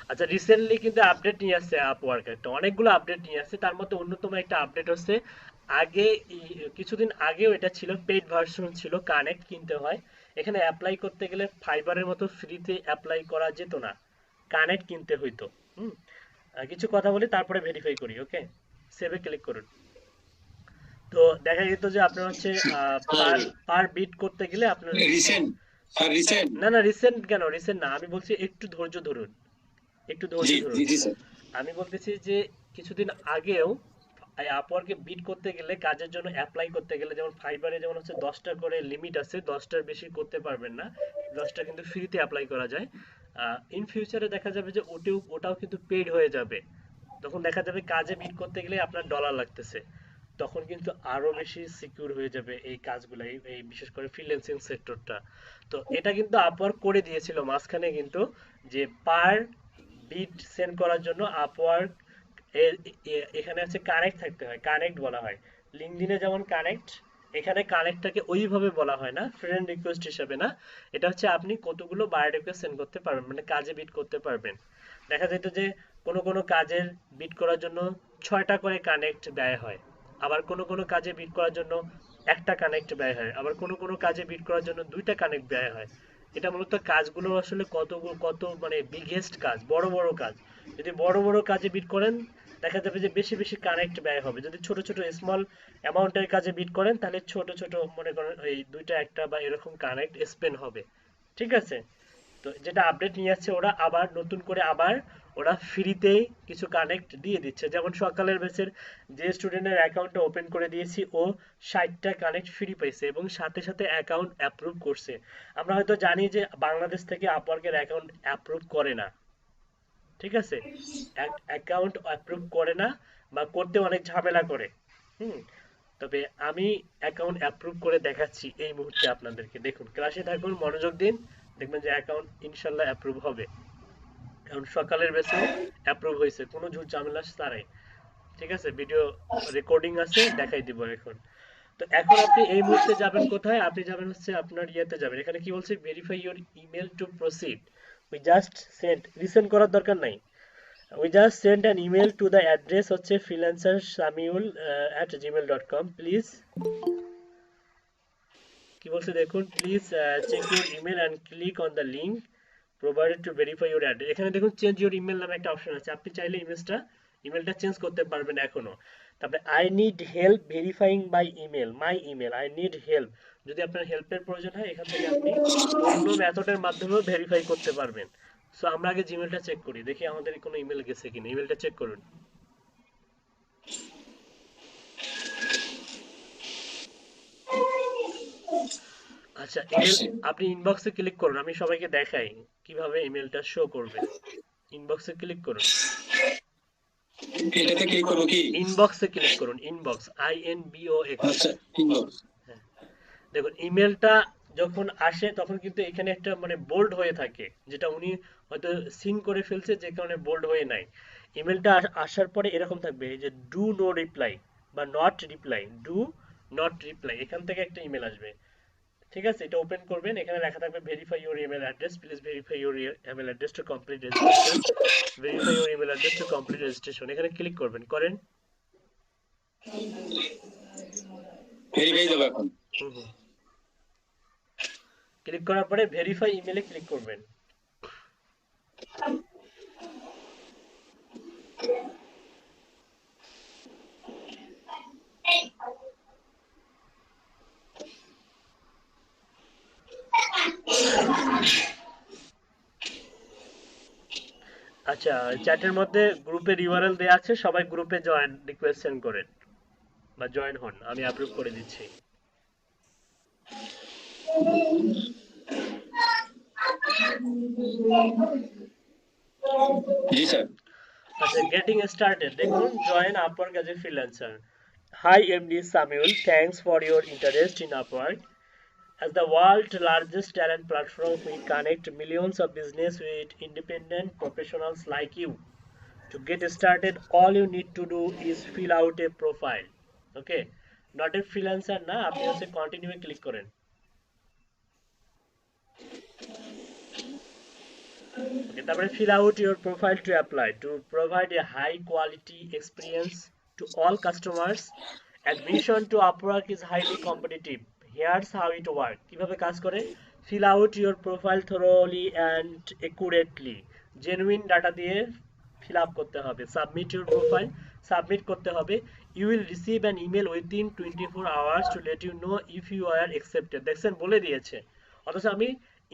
আচ্ছা, রিসেন্টলি কিন্তু আপডেট নিয়ে আসছে আপওয়ার্ক, একটা অনেকগুলো আপডেট নিয়ে আসছে, তার মধ্যে অন্যতম একটা আপডেট হচ্ছে, আগে কিছুদিন আগেও এটা ছিল, পেইড ভার্সন ছিল, কানেক্ট কিনতে হয়। এখানে অ্যাপ্লাই করতে গেলে ফাইবারের মতো ফ্রিতে অ্যাপ্লাই করা যেত না, কানেক্ট কিনতে হইতো। হুম, কিছু কথা বলি তারপরে ভেরিফাই করি। ওকে, সেভে ক্লিক করুন। তো দেখা যেত যে আপনার হচ্ছে পার পার বিট করতে গেলে আপনার, রিসেন্ট স্যার, রিসেন্ট। না না রিসেন্ট কেন, রিসেন্ট না, আমি বলছি একটু ধৈর্য ধরুন, একটু ধৈর্য জি ধরুন। জি জি স্যার। আমি বলতেছি যে কিছুদিন আগেও আপওয়ার্কে বিট করতে গেলে, কাজের জন্য অ্যাপ্লাই করতে গেলে, যেমন ফাইবারে যেমন হচ্ছে 10টা করে লিমিট আছে, 10টার বেশি করতে পারবেন না, 10টা কিন্তু ফ্রিতে অ্যাপ্লাই করা যায়। ইন ফিউচারে দেখা যাবে যে ওটাও কিন্তু পেইড হয়ে যাবে, তখন দেখা যাবে কাজে বিট করতে গেলে আপনার ডলার লাগতেছে, তখন কিন্তু আরো বেশি সিকিউর হয়ে যাবে এই কাজগুলো, এই বিশেষ করে ফ্রিল্যান্সিং সেক্টরটা। তো এটা কিন্তু আপওয়ার্ক করে দিয়েছিল মাঝখানে কিন্তু, যে পার বিট সেন্ড করার জন্য আপওয়ার্ক এখানে আছে কানেক্ট থাকতে হয়, কানেক্ট বলা হয়। লিঙ্কডইনে যেমন কানেক্ট, এখানে কানেক্টটাকে ওইভাবে বলা হয় না, ফ্রেন্ড রিকোয়েস্ট হিসেবে না, এটা হচ্ছে আপনি কতগুলো বায়ো রিকোয়েস্ট সেন্ড করতে পারবেন, মানে কাজে বিট করতে পারবেন। দেখা যেত যে কোনো কাজের বিট করার জন্য 6টা করে কানেক্ট ব্যয় হয়, আবার কোনো কাজে বিট করার জন্য একটা কানেক্ট ব্যয় হয়, আবার কোনো কাজে বিট করার জন্য 2টা কানেক্ট ব্যয় হয়। এটা মূলত কাজগুলো আসলে কত মানে বিগেস্ট কাজ, বড় কাজ, যদি বড় কাজে বিট করেন দেখা যাবে যে বেশি কানেক্ট ব্যয় হবে, যদি ছোট স্মল অ্যামাউন্টের কাজে বিট করেন তাহলে ছোট মনে করেন এই 2টা একটা বা এরকম কানেক্ট স্পেন্ড হবে। ঠিক আছে, তো যেটা আপডেট নিয়ে আসছে ওরা আবার নতুন করে ওরা ফ্রিতেই কিছু কানেক্ট দিয়ে দিচ্ছে, যেমন সকালের ব্যাচের যে স্টুডেন্টের অ্যাকাউন্টটা ওপেন করে দিয়েছি ও 60টা কানেক্ট ফ্রি পাইছে এবং সাথে অ্যাকাউন্ট অ্যাপ্রুভ করছে। আমরা হয়তো জানি যে বাংলাদেশ থেকে আপওয়ার্কের অ্যাকাউন্ট অ্যাপ্রুভ করে না, ঠিক আছে, অ্যাকাউন্ট অ্যাপ্রুভ করে না, বা করতে অনেক ঝামেলা করে। হুম তবে আমি অ্যাকাউন্ট অ্যাপ্রুভ করে দেখাচ্ছি এই মুহূর্তে আপনাদেরকে। দেখুন ক্লাসে থাকুন, মনোযোগ দিন, দেখবেন যে অ্যাকাউন্ট ইনশাল্লাহ অ্যাপ্রুভ হবে। কারণ সকালের বেসেও অ্যাপ্রুভ হয়েছে কোনো ঝুট ঝামেলা ছাড়াই। ঠিক আছে, ভিডিও রেকর্ডিং আছে, দেখাই দিব এখন। তো এখন আপনি এই মুহূর্তে যাবেন কোথায়? আপনি যাবেন হচ্ছে আপনার ইয়েতে যাবেন। এখানে কি বলছে? Verify your email to proceed. We just send, resend করার দরকার নাই। We just send an email to the address হচ্ছে freelancersamuel@gmail.com। প্লিজ কি বলছে দেখুন, please check your email and click on the link provided to verify your address. এখানে দেখুন change your email নামে একটা অপশন আছে, আপনি চাইলে ইমেলটা চেঞ্জ করতে পারবেন এখনো। তারপরে I need help verifying by email, my email, I need help. যদি আপনার হেল্পের প্রয়োজন হয় এখান থেকে আপনি অন্য মেথডের মাধ্যমেও ভেরিফাই করতে পারবেন। সো আমরা আগে জিমেলটা চেক করি, দেখি আমাদের কোনো ইমেল গেছে কিনা। ইমেলটা চেক করুন। আচ্ছা ইমেল, আসছে। আপনি ইনবক্সে ক্লিক করুন, আমি সবাইকে দেখাই কিভাবে ইমেলটা শো করবে। ইনবক্সে ক্লিক করুন, এটাতে ক্লিক করবো কি? ইনবক্সে ক্লিক করুন, ইনবক্স, INBOX। আচ্ছা, ইনবক্স। হ্যাঁ, দেখুন ইমেলটা যখন আসে তখন কিন্তু এখানে একটা মানে বোল্ড হয়ে থাকে, যেটা উনি হয়তো সিন করে ফেলছে যে কারণে বোল্ড হয়ে নাই। ইমেলটা আসার পরে এরকম থাকবে যে ডু নো রিপ্লাই বা not reply, do not reply, এখান থেকে একটা ইমেল আসবে। ঠিক আছে, এটা ওপেন করবেন, এখানে লেখা থাকবে verify your email address, please verify your email address to complete registration, verify your email address to complete registration, এখানে ক্লিক করবেন, করেন। ভেরিফাই দেবো এখন। হুম হুম ক্লিক করার পরে ভেরিফাই ইমেলে ক্লিক করবেন। আচ্ছা, চ্যাটের মধ্যে গ্রুপের ইউআরএল দেওয়া আছে, সবাই গ্রুপে জয়েন রিকোয়েস্ট সেন্ড করেন বা জয়েন হন, আমি অ্যাপ্রুভ করে দিচ্ছি। জি স্যার। আচ্ছা, গেটিং স্টার্টেড, দেখুন join Upwork as a freelancer. High MD Samiul, thanks for your interest in Upwork. As the world's largest talent platform, we connect millions of business with independent professionals like you. To get started, all you need to do is fill out a profile. Okay, not a freelancer না, আপনি হচ্ছে continue click করেন। Okay, তারপরে fill out your profile to apply to provide a high quality experience to all customers. Admission to Upwork is highly competitive. Here's how it works. কিভাবে কাজ করে? Fill out your profile thoroughly and accurately. Genuine data দিয়ে fill up করতে হবে। Submit your profile, submit করতে হবে। You will receive an email within 24 hours to let you know if you are accepted. দেখছেন বলে দিয়েছে, অথচ আমি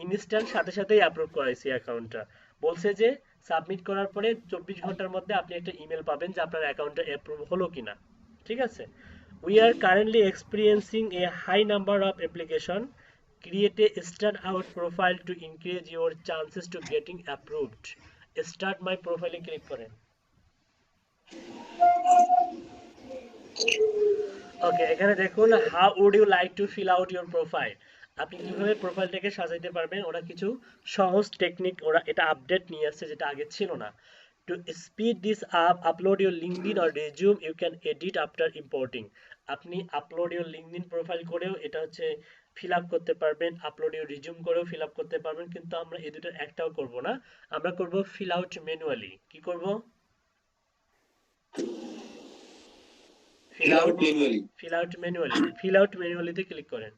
ইনস্ট্যান্ট সাথে সাথেই অ্যাপ্রুভ করাইছি অ্যাকাউন্টটা। বলছে যে সাবমিট করার পরে 24 ঘন্টার মধ্যে আপনি একটা ইমেল পাবেন যে আপনার অ্যাকাউন্টটা অ্যাপ্রুভ হলো কিনা। ঠিক আছে, we are currently experiencing a high number of application. Create a standout profile to increase your chances to getting approved. Start my profile এ ক্লিক করেন। ওকে, এখানে দেখুন how would you like to fill out your profile. আপনি কিভাবে প্রোফাইলটাকে সাজাইতে পারবেন, ওরা কিছু সহজ টেকনিক ওরা এটা আপডেট নিয়ে আসছে যেটা আগে ছিল না। To speed this up, upload your LinkedIn or resume, you can edit after importing. আপনি আপলোড ইউর লিঙ্কডইন প্রোফাইল করেও এটা হচ্ছে ফিল আপ করতে পারবেন, আপলোড ইউর রিজিউম করেও ফিল আপ করতে পারবেন, কিন্তু আমরা এই দুটোর একটাও করব না, আমরা করব ফিল আউট ম্যানুয়ালি। কি করব? Fill out manually. Fill out ম্যানুয়ালিতে ক্লিক করেন।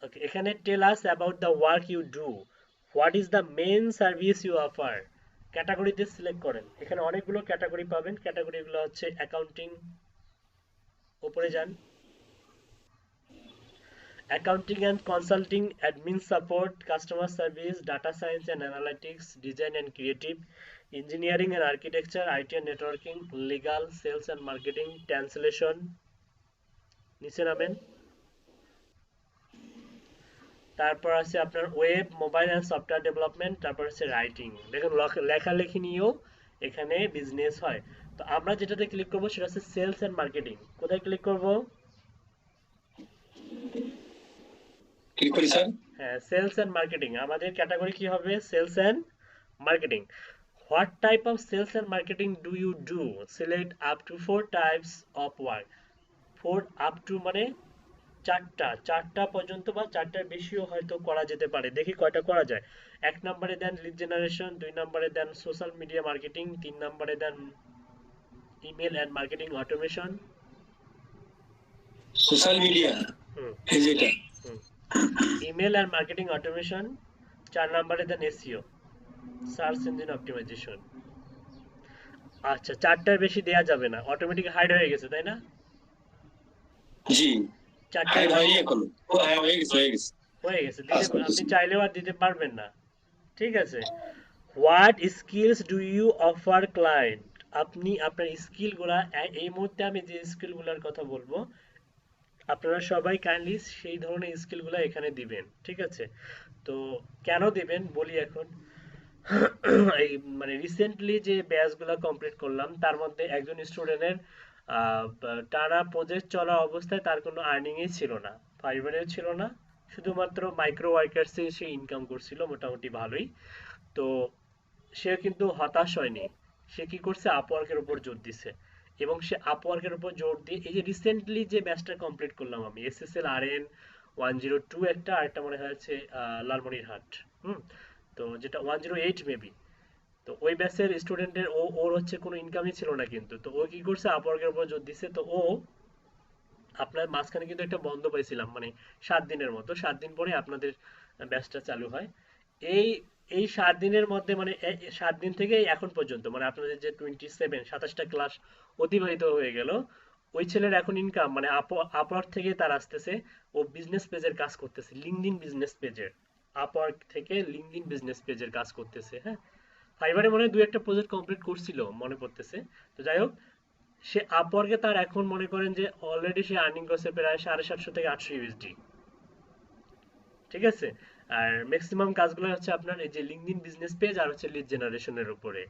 ওকে, এখানে tell us about the work you do, what is the main service you offer. ক্যাটাগরিতে সিলেক্ট করেন, এখানে অনেকগুলো ক্যাটাগরি পাবেন, ক্যাটাগরিগুলো হচ্ছে অ্যাকাউন্টিং, উপরে যান, accounting and consulting, admin support, customer service, data science and analytics, design and creative, engineering and architecture, IT and networking, legal, sales and marketing, translation, নিচে নামেন। তারপর আছে আপনার web, mobile and software development, তারপর আছে writing. দেখুন লেখালেখি নিয়েও এখানে বিজনেস হয়। তো আমরা যেটাতে ক্লিক করব সেটা হচ্ছে সেলস এন্ড মার্কেটিং। কোথায় ক্লিক করব? ক্লিক করি স্যার। হ্যাঁ, সেলস এন্ড মার্কেটিং। আমাদের ক্যাটাগরি কি হবে? Sales and marketing. What type of sales and marketing do you do? Select up to 4 types of work. 4 up to মানে চারটা পর্যন্ত বা চারটার বেশিও হয়তো করা যেতে পারে। দেখি কয়টা করা যায়। 1 নম্বরে দেন লিড জেনারেশন, 2 নম্বরে দেন সোশ্যাল মিডিয়া মার্কেটিং, 3 নম্বরে দেন email and marketing automation. Social media, হুম এই যেটা। হুম ইমেল এন্ড মার্কেটিং অটোমেশন। 4 নম্বরে দেন এসইও, সার্চ ইঞ্জিন অপটিমাইজেশন। আচ্ছা, চারটার বেশি দেয়া যাবে না, অটোমেটিক হাইড হয়ে গেছে তাই না? জি, চারটার হাইড হয়নি এখনো। ও হ্যাঁ, হয়ে গেছে, হয়ে গেছে। হয়ে গেছে, কাজ দিতে করতেছি। আপনি চাইলেও আর দিতে পারবেন না। ঠিক আছে। What skills do you offer client? আপনি আপনার স্কিলগুলা, এই মুহূর্তে আমি যে স্কিলগুলোর কথা বলবো আপনারা সবাই কাইন্ডলি সেই ধরনের স্কিলগুলো এখানে দিবেন। ঠিক আছে। তো কেন দিবেন বলি এখন। এই মানে রিসেন্টলি যে ব্যাচগুলো কমপ্লিট করলাম তার মধ্যে একজন স্টুডেন্টের টানা প্রজেক্ট চলা অবস্থায় তার কোনো আর্নিংই ছিল না, ফাইবারেও ছিল না, শুধুমাত্র মাইক্রো ওয়ার্কার্সে সে ইনকাম করছিল মোটামুটি ভালোই। তো সে কিন্তু হতাশ হয়নি। সে কি করছে? আপওয়ার্কের উপর জোর দিছে। এবং সে আপওয়ার্কের উপর জোর দিয়ে এই যে রিসেন্টলি যে ব্যাচটা কমপ্লিট করলাম আমি, এসএসএল আরএন 102, একটা আরেকটা মনে হচ্ছে লালমনিরহাট। হুম তো যেটা 108 মেবি। তো ওই ব্যাচের স্টুডেন্টের ওর হচ্ছে কোনো ইনকামই ছিল না, কিন্তু তো ও কি করছে? আপওয়ার্কের উপর জোর দিছে। তো ও আপনার মাঝখানে কিন্তু একটা বন্ধ পাইছিলাম, মানে 7 দিনের মতো। 7 দিন পরে আপনাদের ব্যাচটা চালু হয়। এই এই 7 দিনের মধ্যে মানে 7 দিন থেকে এখন পর্যন্ত মানে আপনাদের যে 27 ক্লাস অতিবাহিত হয়ে গেল, ওই ছেলের এখন ইনকাম মানে আপওয়ার্ক থেকে তার আসতেছে। ও বিজনেস পেজের কাজ করতেছে, লিঙ্কডইন বিজনেস পেজের। আপওয়ার্ক থেকে লিঙ্কডইন বিজনেস পেজের কাজ করতেছে। হ্যাঁ, ফাইবারে মনে হয় 2-1টা প্রজেক্ট কমপ্লিট করছিল মনে পড়তেছে। তো যাই হোক, সে আপওয়ার্কে তার এখন মনে করেন যে অলরেডি সে আর্নিং করছে প্রায় 750 থেকে 800 ইউএসডি। ঠিক আছে। আর ম্যাক্সিমাম কাজগুলো হচ্ছে আপনার এই যে লিঙ্কডইন বিজনেস পেজ আর হচ্ছে লিড জেনারেশনের উপরে।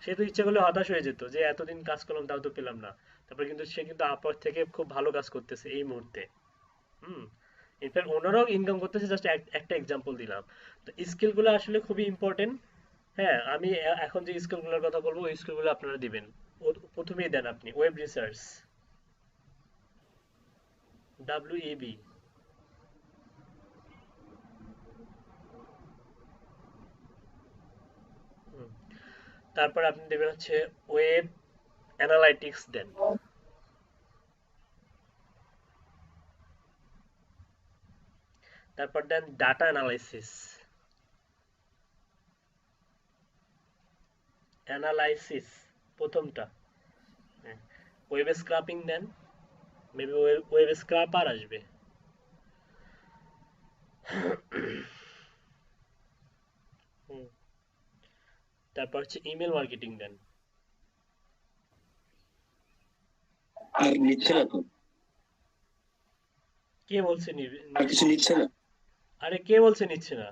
সে তো ইচ্ছা করলে হতাশ হয়ে যেত যে এতদিন কাজ করলাম তাও তো পেলাম না। তারপর কিন্তু সে কিন্তু আপওয়ার্ক থেকে খুব ভালো কাজ করতেছে এই মুহূর্তে। হুম ইনফ্যাক্ট ওনারাও ইনকাম করতেছে, জাস্ট একটা এক্সাম্পল দিলাম। তো স্কিলগুলো আসলে খুবই ইম্পর্টেন্ট। হ্যাঁ, আমি এখন যে স্কিলগুলোর কথা বলবো ওই স্কিলগুলো আপনারা দিবেন। প্রথমেই দেন আপনি ওয়েব রিসার্চ, WEB। তারপর আপনি দেবেন হচ্ছে ওয়েব অ্যানালাইটিক্স দেন। তারপর দেন ডাটা অ্যানালাইসিস, অ্যানালাইসিস প্রথমটা। হ্যাঁ, ওয়েব স্ক্রাপিং দেন, মেবি ওয়েব স্ক্রাপার আসবে। হুম, তারপর হচ্ছে ইমেল মার্কেটিং দেন। আর নিচ্ছে না তো, কে বলছে আর কিছু নিচ্ছে না। আরে কে বলছে নিচ্ছে না?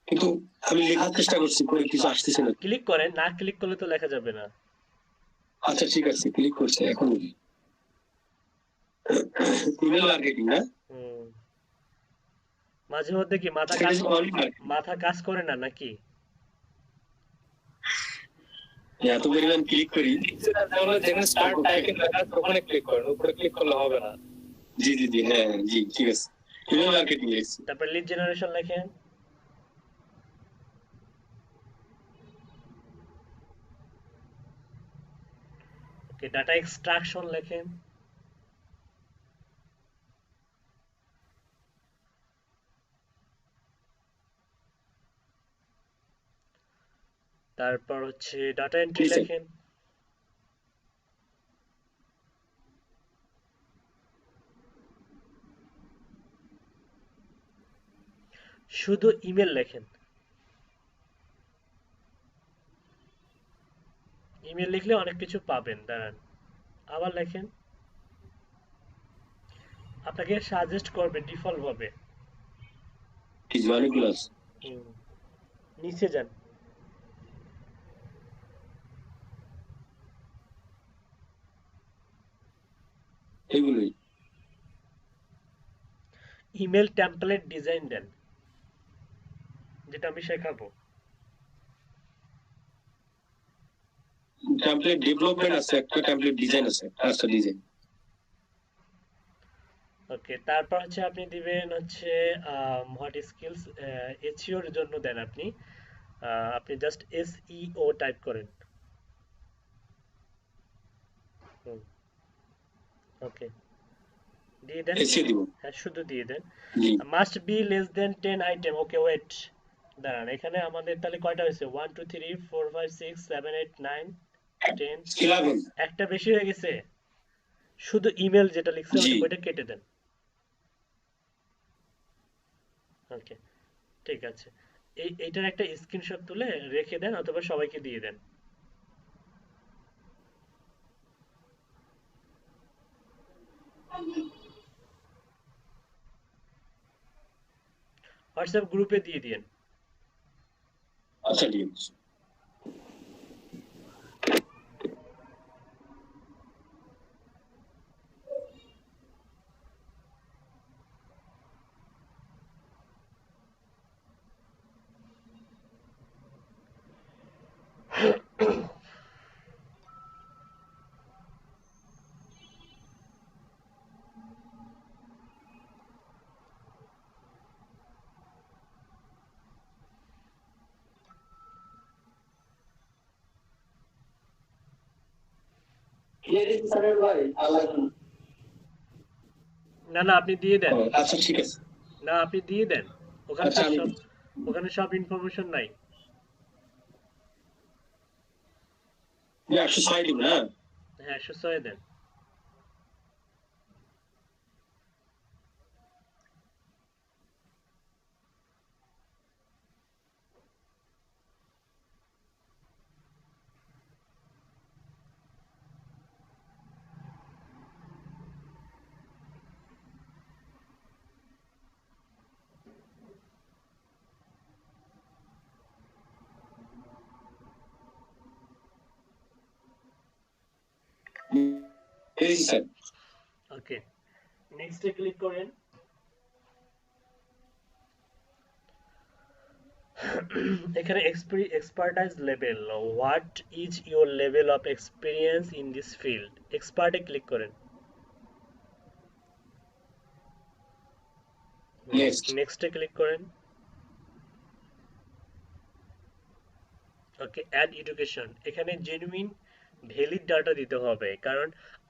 কিন্তু আমি লেখার চেষ্টা করছি, করে কিছু আসতেছে না। ক্লিক করেন, না ক্লিক করলে তো লেখা যাবে না। আচ্ছা ঠিক আছে, ক্লিক করছে এখন। ইমেল মার্কেটিং না? হুম, মাঝে মধ্যে কি সেটা যে অনলি মার্কেটিং, মাথা কাজ করে না নাকি? এত পরিমাণ ক্লিক করি। তাহলে যেখানে স্টার্ট টাইপিং লেখা আছে ওখানে ক্লিক করেন, উপরে ক্লিক করলে হবে না। জি জি জি, হ্যাঁ জি, ঠিক আছে। ইমেল মার্কেটিং লিখছি। তারপর লিড জেনারেশন লেখেন। ওকে, ডাটা এক্সট্রাকশন লেখেন। তারপর হচ্ছে ডাটা এন্ট্রি জি স্যার। লেখেন। শুধু ইমেল লেখেন। ইমেল লিখলে অনেক কিছু পাবেন, দাঁড়ান আবার লেখেন। আপনাকে সাজেস্ট করবে ডিফল্ট ভাবে। জি জি, অনেকগুলো আছে। হুম, নিচে যান। এগুলোই ইমেল টেমপ্লেট ডিজাইন দেন, যেটা আমি শেখাবো। টেমপ্লেট ডেভেলপমেন্ট আছে, একটা টেমপ্লেট ডিজাইন আছে, আচ্ছা ডিজাইন। ওকে, তারপর হচ্ছে আপনি দিবেন হচ্ছে হোয়াট স্কিলস এসইও এর জন্য দেন আপনি। আপনি জাস্ট এসইও টাইপ করেন। ওকে, দিয়ে দেন। এসে দিব। হ্যাঁ, শুধু দিয়ে দেন। জি must be less than 10 item. Okay, wait, দাঁড়ান, এখানে আমাদের তাহলে কয়টা হয়েছে? 1 2 3 4 5 6 7 8 9 10। 11 একটা বেশি হয়ে গেছে। শুধু ইমেল যেটা লিখছে জি ওইটা কেটে দেন। ওকে, ঠিক আছে। এইটার একটা স্ক্রিনশট তুলে রেখে দেন, অথবা সবাইকে দিয়ে দেন। হোয়াটসঅ্যাপ গ্রুপে দিয়ে দিন। আচ্ছা ঠিক আছে। লেডিস স্যারের ভাই আল্লাহ না না, আপনি দিয়ে দেন। আচ্ছা ঠিক আছে। না, আপনি দিয়ে দেন। ওখানে আচ্ছা তো আমি সব, ওখানে সব ইনফরমেশন নাই। 106 দিব না? হ্যাঁ, 106 দেন। এই স্যার ওকে, নেক্সটে ক্লিক করেন। এখানে expertise level, what is your level of experience in this field, এক্সপার্টে ক্লিক করেন। নেক্সট নেক্সটে ক্লিক করেন। Okay, add education. এখানে জেনুইন ভ্যালিড ডাটা দিতে হবে, কারণ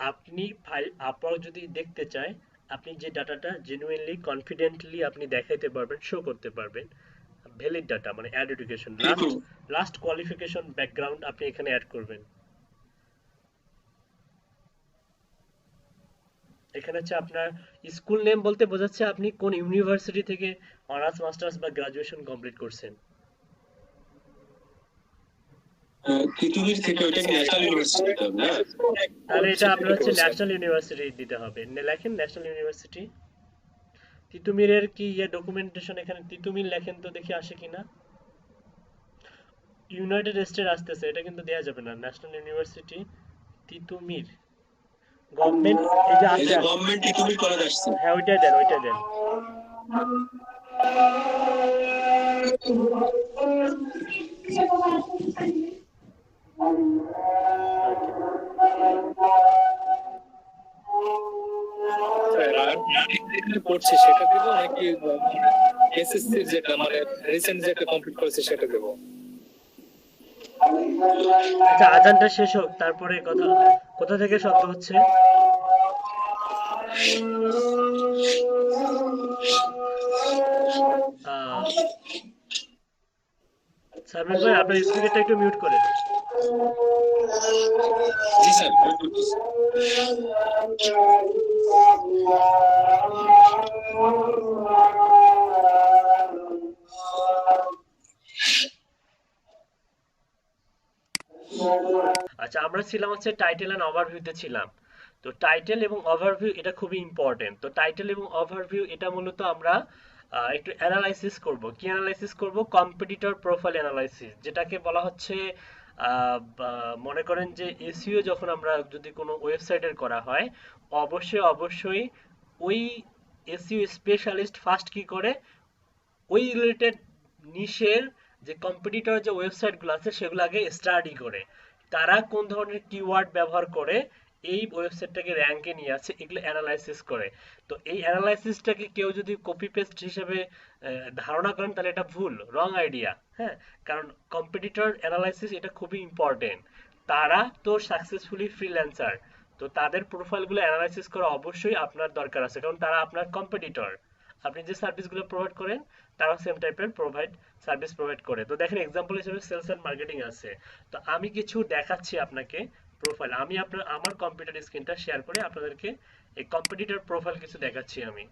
আপনি ফাইল আপওয়ার্ক যদি দেখতে চায়, আপনি যে ডাটাটা জেনুইনলি কনফিডেন্টলি আপনি দেখাইতে পারবেন, শো করতে পারবেন, ভ্যালিড ডাটা মানে add education. Last qualification background আপনি এখানে অ্যাড করবেন। এখানে হচ্ছে আপনার স্কুল নেম বলতে বোঝাচ্ছে আপনি কোন ইউনিভার্সিটি থেকে অনার্স মাস্টার্স বা গ্রাজুয়েশন কমপ্লিট করছেন। তিতুমির থেকে ওইটা কি ন্যাশনাল ইউনিভার্সিটি দিতে হবে না? তাহলে এটা আপনার হচ্ছে ন্যাশনাল ইউনিভার্সিটি দিতে হবে। লেখেন ন্যাশনাল ইউনিভার্সিটি। তিতুমিরের কি ডকুমেন্টেশন, এখানে তিতুমির লেখেন তো দেখি আসে কিনা। ইউনাইটেড স্টেট আসতেছে, এটা কিন্তু দেয়া যাবে না। ন্যাশনাল ইউনিভার্সিটি তিতুমির গভর্নমেন্ট, এই যে এই আছে। যে গভর্নমেন্ট তিতুমির কলেজ আসছে। হ্যাঁ, ওইটাই দেন, ওইটাই দেন। স্যার, আর যেখানে পড়ছি সেটা দেবো নাকি এসএসসি যেটা মানে রিসেন্ট যেটা কমপ্লিট করেছে সেটা দেবো? আচ্ছা, আজানটা শেষ হোক, তারপরে কথা। কোথা থেকে শব্দ হচ্ছে? সামির ভাই, আপনার স্পিকারটা একটু মিউট করেন। জি স্যার ওয়েট করতেছি। আচ্ছা, আমরা ছিলাম হচ্ছে টাইটেল এন্ড ওভারভিউতে ছিলাম। তো টাইটেল এবং ওভারভিউ এটা খুবই ইম্পর্টেন্ট। তো টাইটেল এবং ওভারভিউ এটা মূলত আমরা একটু অ্যানালাইসিস করব। কি অ্যানালাইসিস করব? কম্পিটিটর প্রোফাইল অ্যানালাইসিস, যেটাকে বলা হচ্ছে মনে করেন যে এসইও যখন আমরা যদি কোনো ওয়েবসাইটের করা হয়, অবশ্যই ওই এসইও স্পেশালিস্ট ফার্স্ট কি করে, ওই রিলেটেড নিশের যে কম্পিটিটর যে ওয়েবসাইটগুলো আছে সেগুলো আগে স্টাডি করে, তারা কোন ধরনের কিওয়ার্ড ব্যবহার করে এই ওয়েবসাইটটাকে র্যাঙ্কে নিয়ে আসে, এগুলো অ্যানালাইসিস করে। তো এই অ্যানালাইসিসটাকে কেউ যদি কপি পেস্ট হিসেবে ধারণা করেন তাহলে এটা ভুল, রং আইডিয়া। হ্যাঁ, কারণ কম্পিটিটর অ্যানালাইসিস এটা খুবই ইম্পর্টেন্ট। তারা তো সাকসেসফুলি ফ্রিল্যান্সার, তো তাদের প্রোফাইলগুলো অ্যানালাইসিস করা অবশ্যই আপনার দরকার আছে, কারণ তারা আপনার কম্পিটিটর। আপনি যে সার্ভিসগুলো প্রোভাইড করেন তারাও সেম টাইপের সার্ভিস প্রোভাইড করে। তো দেখেন এক্সাম্পল হিসেবে সেলস এন্ড মার্কেটিং আছে। তো আমি কিছু দেখাচ্ছি আপনাকে প্রোফাইল, আমি আমার কম্পিউটার স্ক্রিনটা শেয়ার করে আপনাদেরকে এই কম্পিটিটর প্রোফাইল কিছু দেখাচ্ছি আমি।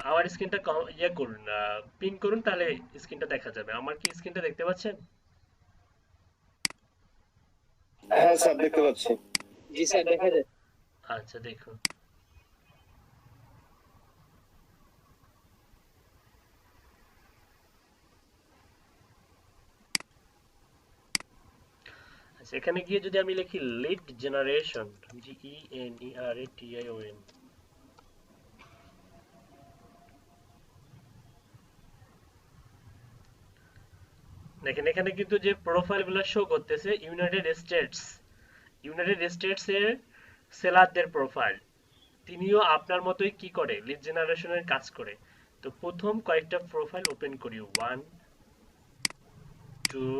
আমার স্ক্রিনটা ইয়ে করুন, পিন করুন, তাহলে স্ক্রিনটা দেখা যাবে। আমার কি স্ক্রিনটা দেখতে পাচ্ছেন? হ্যাঁ স্যার দেখতে পাচ্ছি। জি স্যার দেখা যায়। আচ্ছা দেখুন, আচ্ছা এখানে গিয়ে যদি আমি লিখি লিড জেনারেশন, GENERATION, দেখেন এখানে কিন্তু যে প্রোফাইলগুলো শো করতেছে ইউনাইটেড স্টেটস এর সেলারদের প্রোফাইল। তিনিও আপনার মতোই কি করে, লিড জেনারেশনের কাজ করে। তো প্রথম কয়েকটা প্রোফাইল ওপেন করি, 1 2,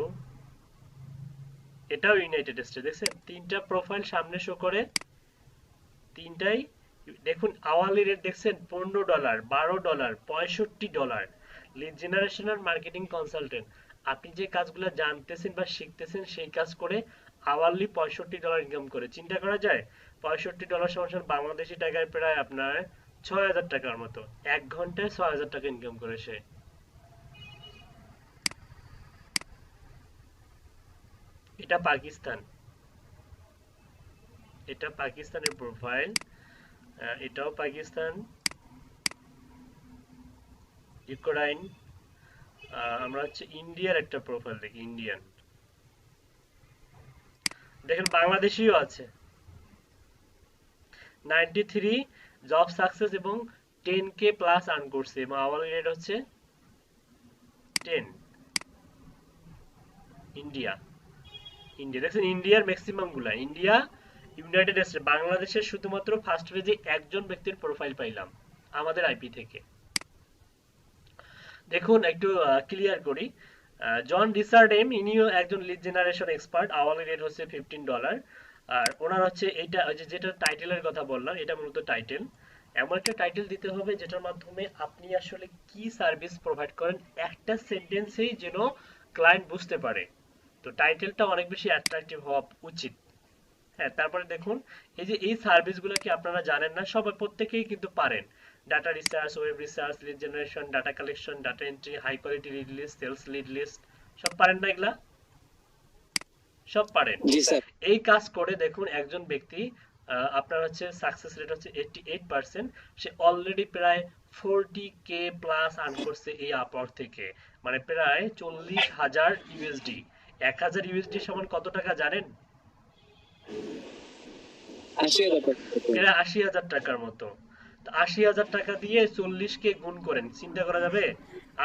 এটাও ইউনাইটেড স্টেটস। দেখছেন তিনটা প্রোফাইল সামনে শো করে, তিনটাই দেখুন আওয়ারলি রেট দেখছেন $15, $12, $65। লিড জেনারেশন আর মার্কেটিং কনসালটেন্ট, আপনি যে কাজগুলো জানতেছেন বা শিখতেছেন সেই কাজ করে আওয়ারলি $65 ইনকাম করে। চিন্তা করা যায় $65 সমান বাংলাদেশি টাকায় প্রায় আপনার 6000 টাকার মতো। 1 ঘন্টায় 6000 টাকা ইনকাম করে সে। এটা পাকিস্তান, এটা পাকিস্তানের প্রোফাইল, এটাও পাকিস্তান, ইউক্রেন। আমরা হচ্ছে ইন্ডিয়ার একটা প্রোফাইল দেখি, ইন্ডিয়ান। দেখেন বাংলাদেশিও আছে, 93 জব সাকসেস এবং 10K প্লাস আর্ন করছে এবং আওয়ারলি রেট হচ্ছে 10। ইন্ডিয়া দেখছেন ইন্ডিয়ার ম্যাক্সিমাম গুলা, ইন্ডিয়া, ইউনাইটেড স্টেটস। বাংলাদেশের শুধুমাত্র ফার্স্ট পেজে একজন ব্যক্তির প্রোফাইল পাইলাম আমাদের আইপি থেকে। দেখুন একটু ক্লিয়ার করি, জন রিচার্ড এম, ইনিও একজন lead generation expert, hourly rate হচ্ছে $15। আর ওনার হচ্ছে এইটা যেটা টাইটেলের কথা বললাম, এটা মূলত টাইটেল। এমন একটা টাইটেল দিতে হবে যেটার মাধ্যমে আপনি আসলে কি সার্ভিস প্রোভাইড করেন একটা সেন্টেন্সেই যেন ক্লায়েন্ট বুঝতে পারে। তো টাইটেলটা অনেক বেশি অ্যাট্রাকটিভ হওয়া উচিত। হ্যাঁ, তারপরে দেখুন এই যে এই সার্ভিসগুলো কি আপনারা জানেন না? সবাই প্রত্যেকেই কিন্তু পারেন। Data research, web research, lead generation, data collection, data entry, high quality lead list, sales lead list, সব পারেন না এগুলা? সব পারেন। জি স্যার। এই কাজ করে দেখুন একজন ব্যক্তি আপনার হচ্ছে সাকসেস রেট হচ্ছে 88%। সে অলরেডি প্রায় 40K প্লাস আর্ন করছে এই আপওয়ার্ক থেকে, মানে প্রায় 40,000 ইউএসডি। 1000 ইউএসডি সমান কত টাকা জানেন? 80,000 টাকা। প্রায় 80,000 টাকার মতো। তো 80,000 টাকা দিয়ে 40কে গুণ করেন, চিন্তা করা যাবে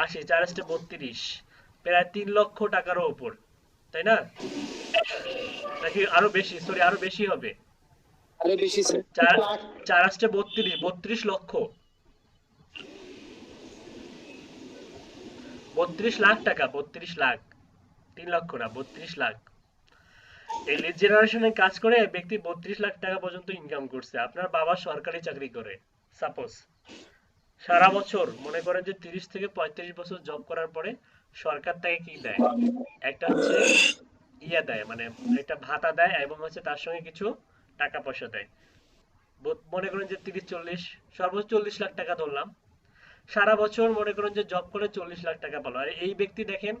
80 4 32, প্রায় 3 লক্ষ টাকারও উপর, তাই না? নাকি আরো বেশি? সরি আরো বেশি হবে, আরো বেশি স্যার। 4 32 লক্ষ, 32 লাখ টাকা, 32 লাখ, 3 লক্ষ না, 32 লাখ। এই লিড জেনারেশনে কাজ করে ব্যক্তি 32 লাখ টাকা পর্যন্ত ইনকাম করছে। আপনার বাবা সরকারি চাকরি করে, সাপোজ সারা বছর মনে করেন যে 30 থেকে 35 বছর জব করার পরে সরকার তাকে কি দেয়, একটা হচ্ছে ইয়া দেয়, মানে একটা ভাতা দেয় এবং হচ্ছে তার সঙ্গে কিছু টাকা পয়সা দেয়। মনে করেন যে 30-40, সর্বোচ্চ 40 লাখ টাকা ধরলাম। সারা বছর মনে করেন যে জব করে 40 লাখ টাকা পেলো। আর এই ব্যক্তি দেখেন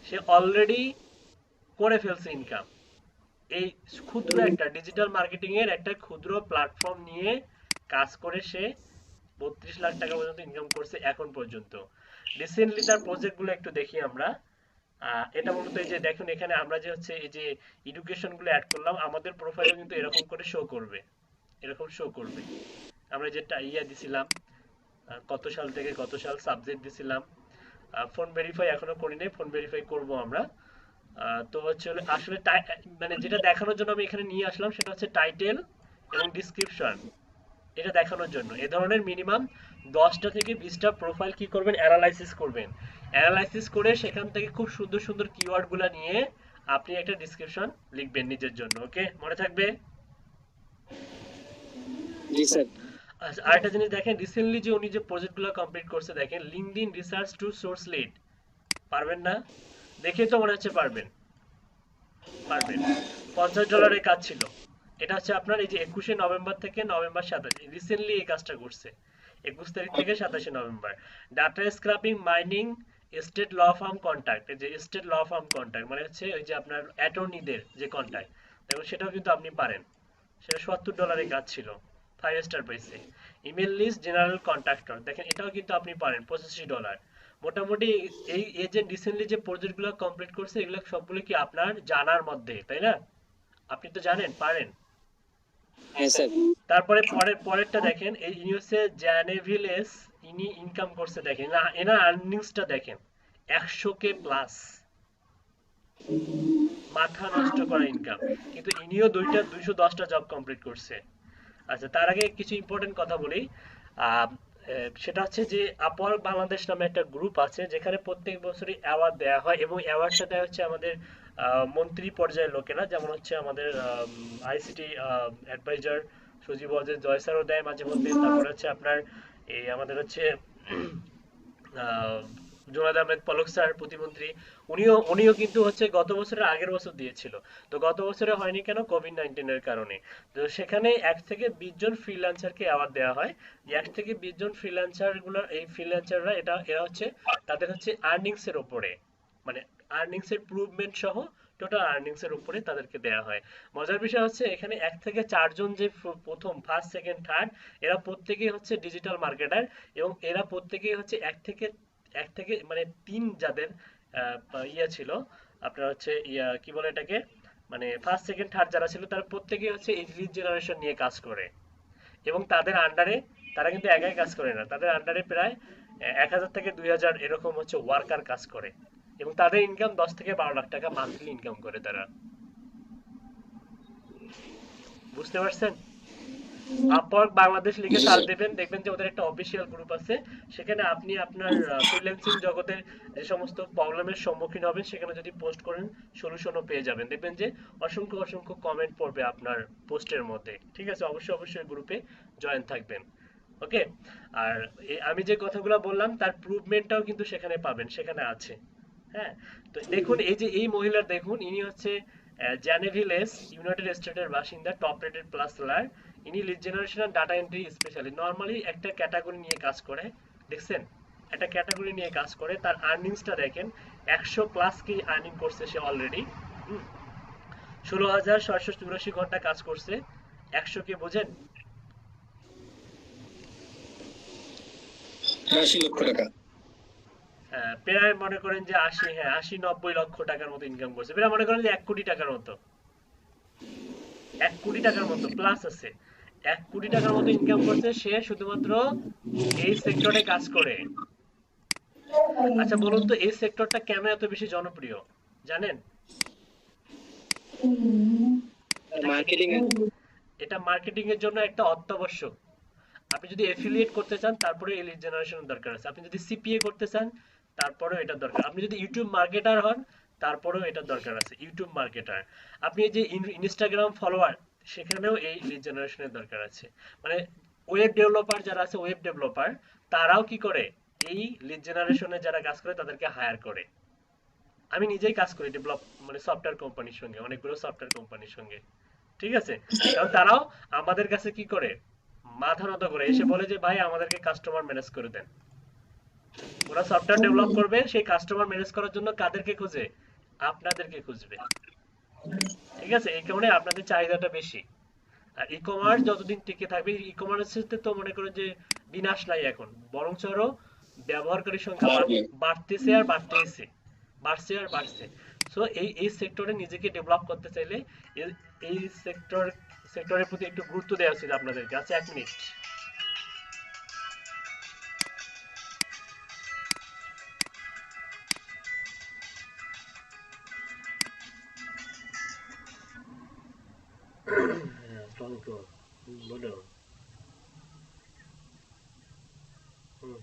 সে অলরেডি করে ফেলছে ইনকাম। এই ক্ষুদ্র একটা ডিজিটাল মার্কেটিং এর একটা ক্ষুদ্র প্ল্যাটফর্ম নিয়ে কাজ করে সে 32 লাখ টাকা পর্যন্ত ইনকাম করছে এখন পর্যন্ত। রিসেন্টলি তার প্রজেক্ট গুলো একটু দেখি আমরা। এটা মূলত এই যে দেখুন এখানে আমরা যে হচ্ছে এই যে এডুকেশন গুলো অ্যাড করলাম, আমাদের প্রোফাইলে কিন্তু এরকম করে শো করবে, এরকম শো করবে। আমরা যেটা ইয়া দিছিলাম, কত সাল থেকে কত সাল সাবজেক্ট দিছিলাম। ফোন ভেরিফাই এখনো করি নাই, ফোন ভেরিফাই করব আমরা। তো হচ্ছে আসলে মানে যেটা দেখানোর জন্য আমি এখানে নিয়ে আসলাম সেটা হচ্ছে টাইটেল এবং ডিসক্রিপশন, এটা দেখানোর জন্য। এ ধরনের মিনিমাম 10টা থেকে 20টা প্রোফাইল কি করবেন, অ্যানালাইসিস করবেন। অ্যানালাইসিস করে সেখান থেকে খুব সুন্দর সুন্দর কিওয়ার্ড গুলা নিয়ে আপনি একটা ডিসক্রিপশন লিখবেন নিজের জন্য। ওকে, মনে থাকবে? জি স্যার। আচ্ছা, আরেকটা জিনিস দেখেন, রিসেন্টলি যে উনি যে প্রজেক্টগুলো কমপ্লিট করছে দেখেন, LinkedIn research to source lead. পারবেন না? দেখেই তো মনে হচ্ছে পারবেন, পারবেন। $50 কাজ ছিল। এটা হচ্ছে আপনার এই যে 21শে নভেম্বর থেকে নভেম্বর 27, রিসেন্টলি এই কাজটা করছে 21 তারিখ থেকে 27শে November. Data scraping, mining, state law firm contact. এই যে স্টেট ল ফার্ম কন্ট্যাক্ট মানে হচ্ছে ওই যে আপনার অ্যাটর্নিদের যে কন্ট্যাক্ট, দেখুন সেটাও কিন্তু আপনি পারেন। সেটা $70 কাজ ছিল, 5 স্টার পাইছে। ইমেল লিস্ট জেনারেল কন্ট্রাক্টর, দেখেন এটাও কিন্তু আপনি পারেন, $85। মোটামুটি এই এজেন্ট রিসেন্টলি যে প্রজেক্টগুলো কমপ্লিট করছে এগুলো সবগুলো কি আপনার জানার মধ্যে, তাই না? আপনি তো জানেন, পারেন। হ্যাঁ স্যার। তারপরে পরেরটা দেখেন, এই ইনি হচ্ছে জ্যানেভিলেস, ইনি ইনকাম করছে দেখেন না, এনার আর্নিংসটা দেখেন 100K প্লাস, মাথা নষ্ট করা ইনকাম। কিন্তু ইনিও 210টা জব কমপ্লিট করছে। আচ্ছা, তার আগে কিছু ইম্পর্টেন্ট কথা বলি। সেটা হচ্ছে যে আপওয়ার্ক বাংলাদেশ নামে একটা গ্রুপ আছে যেখানে প্রত্যেক বছরই অ্যাওয়ার্ড দেওয়া হয়, এবং অ্যাওয়ার্ডটা দেওয়া হচ্ছে আমাদের মন্ত্রী পর্যায়ের লোকেরা, যেমন হচ্ছে আমাদের আইসিটি অ্যাডভাইজার সজীব ওয়াজেদ জয় স্যারও দেয় মাঝে মধ্যে। তারপরে হচ্ছে আপনার এই আমাদের হচ্ছে জুনায়েদ আহমেদ পলক স্যার প্রতিমন্ত্রী, উনিও কিন্তু হচ্ছে গত বছরের আগের বছর দিয়েছিল। তো গত বছরে হয়নি কেন? কোভিড-19 এর কারণে। তো সেখানে 1 থেকে 20 জন ফ্রিল্যান্সারকে অ্যাওয়ার্ড দেওয়া হয়। 1 থেকে 20 জন ফ্রিল্যান্সার গুলো, এই ফ্রিল্যান্সাররা এরা হচ্ছে তাদের হচ্ছে আর্নিংস এর উপরে, মানে আর্নিংস এর প্রুভমেন্ট সহ টোটাল আর্নিংস এর উপরে তাদেরকে দেওয়া হয়। মজার বিষয় হচ্ছে এখানে 1 থেকে 4 জন যে প্রথম, ফার্স্ট, সেকেন্ড, থার্ড, এরা প্রত্যেকেই হচ্ছে ডিজিটাল মার্কেটার, এবং এরা প্রত্যেকেই হচ্ছে এক থেকে মানে 3 যাদের ইয়া ছিল আপনার হচ্ছে কি বলে এটাকে, মানে ফার্স্ট সেকেন্ড থার্ড যারা ছিল তারা প্রত্যেকেই হচ্ছে এই লিড জেনারেশন নিয়ে কাজ করে। এবং তাদের আন্ডারে, তারা কিন্তু একাই কাজ করে না, তাদের আন্ডারে প্রায় 1000 থেকে 2000 এরকম হচ্ছে ওয়ার্কার কাজ করে, এবং তাদের ইনকাম 10 থেকে 12 লাখ টাকা মান্থলি ইনকাম করে তারা। বুঝতে পারছেন? আপওয়ার্ক বাংলাদেশ লিখে সার্চ দেবেন, দেখবেন যে ওদের একটা অফিসিয়াল গ্রুপ আছে। সেখানে আপনি আপনার ফ্রিল্যান্সিং জগতে যে সমস্ত প্রবলেমের সম্মুখীন হবেন সেখানে যদি পোস্ট করেন সলিউশনও পেয়ে যাবেন। দেখবেন যে অসংখ্য অসংখ্য কমেন্ট পড়বে আপনার পোস্টের মধ্যে। ঠিক আছে, অবশ্যই অবশ্যই গ্রুপে জয়েন থাকবেন। ওকে, আর আমি যে কথাগুলো বললাম তার প্রুভমেন্টটাও কিন্তু সেখানে পাবেন, সেখানে আছে। হ্যাঁ, তো দেখুন এই যে এই মহিলার, দেখুন ইনি হচ্ছে জ্যানেভিলেস, ইউনাইটেড স্টেটের বাসিন্দা, টপ রেটেড প্লাস সেলার। ইনি লিড জেনারেশন আর ডাটা এন্ট্রি স্পেশালিস্ট। নরমালি একটা ক্যাটাগরি নিয়ে কাজ করে, দেখছেন? একটা ক্যাটাগরি নিয়ে কাজ করে। তার আর্নিংসটা দেখেন, 100 প্লাস কি আর্নিং করছে সে অলরেডি। 16,684 ঘন্টা কাজ করছে। 100 কে বোঝেন? 80 লক্ষ টাকা। প্রায় মনে করেন যে 80-90 লক্ষ টাকার মতো ইনকাম করছে। প্রায় মনে করেন যে 1 কোটি টাকার মতো, 1 কোটি টাকার মতো প্লাস আছে। 1 কোটি টাকার মতো ইনকাম করছে সে শুধুমাত্র এই সেক্টরে কাজ করে। আচ্ছা বলুন তো, এই সেক্টরটা কেন এত বেশি জনপ্রিয় জানেন? মার্কেটিং। এটা মার্কেটিং এর জন্য একটা অত্যাবশ্যক। আপনি যদি এফিলিয়েট করতে চান তারপরে এই লিড জেনারেশনের দরকার আছে। আপনি যদি সিপিএ করতে চান তারপরেও এটা দরকার। আপনি যদি ইউটিউব মার্কেটার হন তারপরেও এটা দরকার আছে, ইউটিউব মার্কেটার। আপনি এই যে ইনস্টাগ্রাম ফলোয়ার, সেখানেও এই লিড জেনারেশনের দরকার আছে। মানে ওয়েব ডেভেলপার যারা আছে, ওয়েব ডেভেলপার, তারাও কি করে, এই লিড জেনারেশনে যারা কাজ করে তাদেরকে হায়ার করে। আমি নিজেই কাজ করি মানে সফটওয়্যার কোম্পানির সঙ্গে, অনেকগুলো সফটওয়্যার কোম্পানির সঙ্গে। ঠিক আছে, কারণ তারাও আমাদের কাছে কি করে, মাথা নত করে এসে বলে যে ভাই আমাদেরকে কাস্টমার ম্যানেজ করে দেন। ওরা সফটওয়্যার ডেভেলপ করবে, সেই কাস্টমার ম্যানেজ করার জন্য কাদেরকে খুঁজে? আপনাদেরকে খুঁজবে। ঠিক আছে, এই কারণে আপনাদের চাহিদাটা বেশি। আর ই কমার্স যতদিন টিকে থাকবে, ই কমার্সের তো মনে করেন যে বিনাশ নাই এখন, বরঞ্চ আরো ব্যবহারকারীর সংখ্যা বাড়বে। বাড়তেছে আর বাড়তেছে, বাড়ছে আর বাড়ছে। সো এই সেক্টরে নিজেকে ডেভেলপ করতে চাইলে এই সেক্টরের প্রতি একটু গুরুত্ব দেওয়া উচিত আপনাদেরকে। আচ্ছা, 1 মিনিট। হ্যাঁ, বলো। হুম।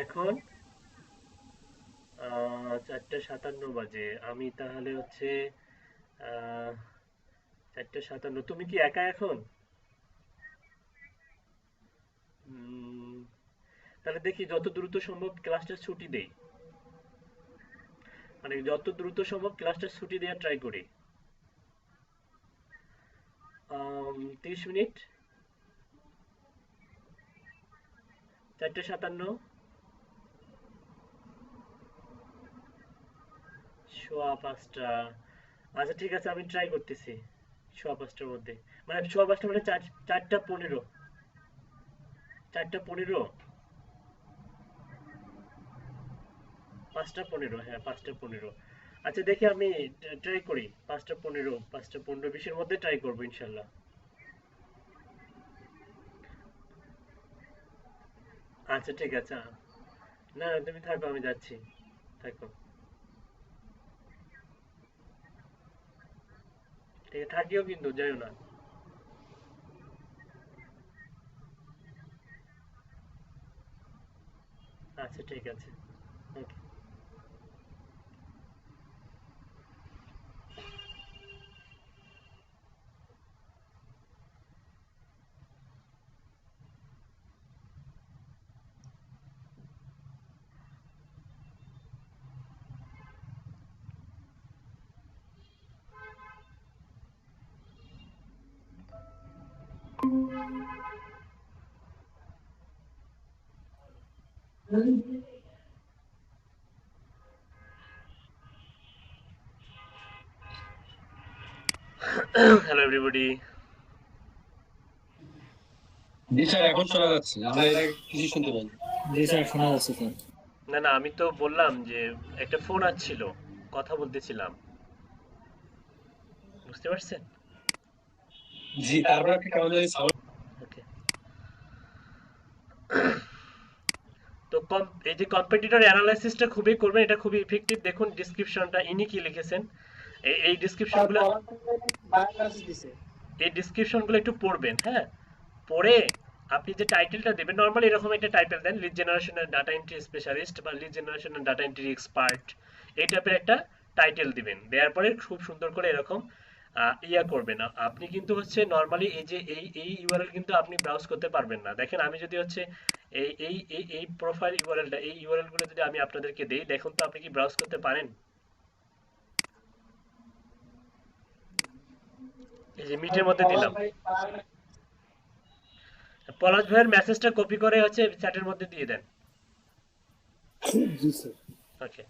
এখন 4:57 বাজে। আমি তাহলে হচ্ছে আহ 4:57। তুমি কি একা এখন? উম, তাহলে দেখি যত দ্রুত সম্ভব ক্লাসটা ছুটি দেই, মানে যত দ্রুত সম্ভব ক্লাসটা ছুটি দেওয়ার ট্রাই করি। 30 মিনিট। 4:57, 4:15। আচ্ছা ঠিক আছে, আমি ট্রাই করতেছি 5:15 মধ্যে, মানে 5:15 মানে 4:15। 4:15, 5:15, হ্যাঁ 5:15। আচ্ছা দেখি, আমি ট্রাই করি 5:15, 5:15, 20-এর মধ্যে ট্রাই করবো ইনশাল্লাহ। আচ্ছা ঠিক আছে। না না, তুমি থাকো, আমি যাচ্ছি, থাকো। ঠিক আছে, থাকিও কিন্তু যাইও না। আচ্ছা ঠিক আছে, ওকে। Hello everybody. জি স্যার, এখন শোনা যাচ্ছে, আমরা এর আগে কিছু শুনতে পাই। জি স্যার, শোনা যাচ্ছে স্যার। না না, আমি তো বললাম যে একটা ফোন আসছিল, কথা বলতেছিলাম, বুঝতে পারছেন? জি, তারপর একটা কেমন জানি সাউন্ড। ওকে। তো এই যে কম্পিটিটর অ্যানালাইসিসটা খুবই করবেন, এটা খুবই ইফেক্টিভ। দেখুন ডিসক্রিপশনটা, ইনি কি লিখেছেন, এই ডিসক্রিপশনগুলো, বায়োগ্রাফি দিছে। এই ডিসক্রিপশনগুলো একটু পড়বেন, হ্যাঁ। পড়ে আপনি যে টাইটেলটা দেবেন, নর্মালি এরকম একটা টাইটেল দেন, লিড জেনারেশনের ডাটা এন্ট্রি স্পেশালিস্ট বা লিড জেনারেশনের ডাটা এন্ট্রি এক্সপার্ট, এই টাইপের একটা টাইটেল দিবেন। দেওয়ার পরে খুব সুন্দর করে এরকম ইয়া করবেন। আপনি কিন্তু হচ্ছে নর্মালি এই যে এই ইউআরএল কিন্তু আপনি ব্রাউজ করতে পারবেন না। দেখেন আমি যদি হচ্ছে এই প্রোফাইল ইউআরএলটা, এই ইউআরএল গুলো যদি আমি আপনাদেরকে দেই, দেখুন তো আপনি কি ব্রাউজ করতে পারেন? এই যে মিটের মধ্যে দিলাম। পলাশ ভাইয়ের মেসেজটা কপি করে হচ্ছে চ্যাটের মধ্যে দিয়ে দেন। জি স্যার। ওকে।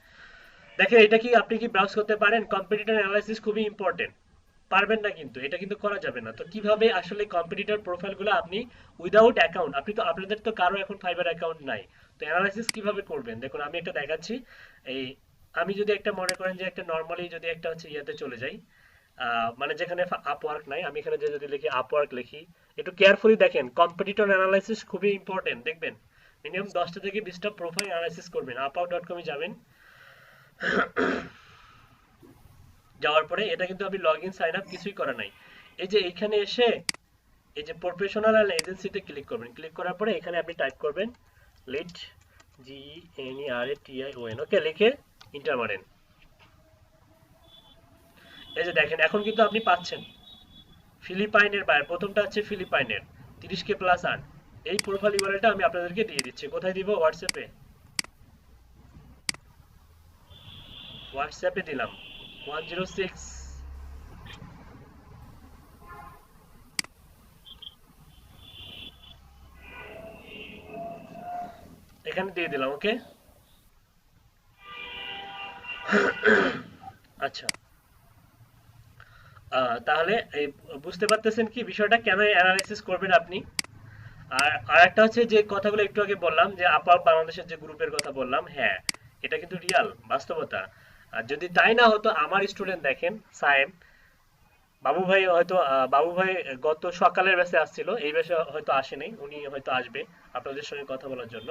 দেখেন এটা কি আপনি কি ব্রাউজ করতে পারেন? কম্পিটিটর অ্যানালাইসিস খুবই ইম্পর্টেন্ট। পারবেন না কিন্তু, এটা কিন্তু করা যাবে না। তো কিভাবে আসলে কম্পিটিটর প্রোফাইলগুলো আপনি উইদাউট অ্যাকাউন্ট, আপনি তো আপনাদের তো কারো এখন ফাইবার অ্যাকাউন্ট নাই, তো অ্যানালাইসিস কিভাবে করবেন দেখুন, আমি একটা দেখাচ্ছি। এই আমি যদি একটা মনে করেন যে একটা নর্মালি যদি একটা হচ্ছে ইয়াতে চলে যাই, মানে যেখানে আপওয়ার্ক নাই, আমি এখানে যদি লিখি আপওয়ার্ক লিখি, একটু কেয়ারফুলি দেখেন, কম্পিটিটর অ্যানালাইসিস খুবই ইম্পর্টেন্ট। দেখবেন মিনিমাম 10টা থেকে 20টা প্রোফাইল অ্যানালাইসিস করবেন। upwork.com-এ যাবেন, যাওয়ার পরে এটা কিন্তু আমি লগ ইন সাইন আপ কিছুই করা নাই। এই যে এখানে এসে এই যে প্রফেশনাল অ্যান্ড এজেন্সিতে ক্লিক করবেন। ক্লিক করার পরে এখানে আপনি টাইপ করবেন লিড, GENERATION, ওকে, লিখে ইন্টার মারেন। এই যে দেখেন এখন কিন্তু আপনি পাচ্ছেন ফিলিপাইনের বায়ার, প্রথমটা হচ্ছে ফিলিপাইনের, 30K প্লাস আর্ন। এই প্রোফাইল ইউআরএলটা আমি আপনাদেরকে দিয়ে দিচ্ছি। কোথায় দিব? হোয়াটসঅ্যাপে। হোয়াটসঅ্যাপে দিলাম 106 এখানে দিয়ে দিলাম, ওকে। আচ্ছা, তাহলে এই বুঝতে পারতেছেন কি বিষয়টা, কেন অ্যানালাইসিস করবেন আপনি। আর আরেকটা হচ্ছে যে কথাগুলো একটু আগে বললাম, যে আপার বাংলাদেশের যে গ্রুপের কথা বললাম, হ্যাঁ এটা কিন্তু রিয়াল বাস্তবতা। আর যদি তাই না হতো, আমার স্টুডেন্ট দেখেন সায়েম, বাবু ভাই হয়তো বাবু ভাই গত সকালের ব্যাচে আসছিল, এই ব্যাচে হয়তো আসেনি, উনি হয়তো আসবে আপনাদের সঙ্গে কথা বলার জন্য।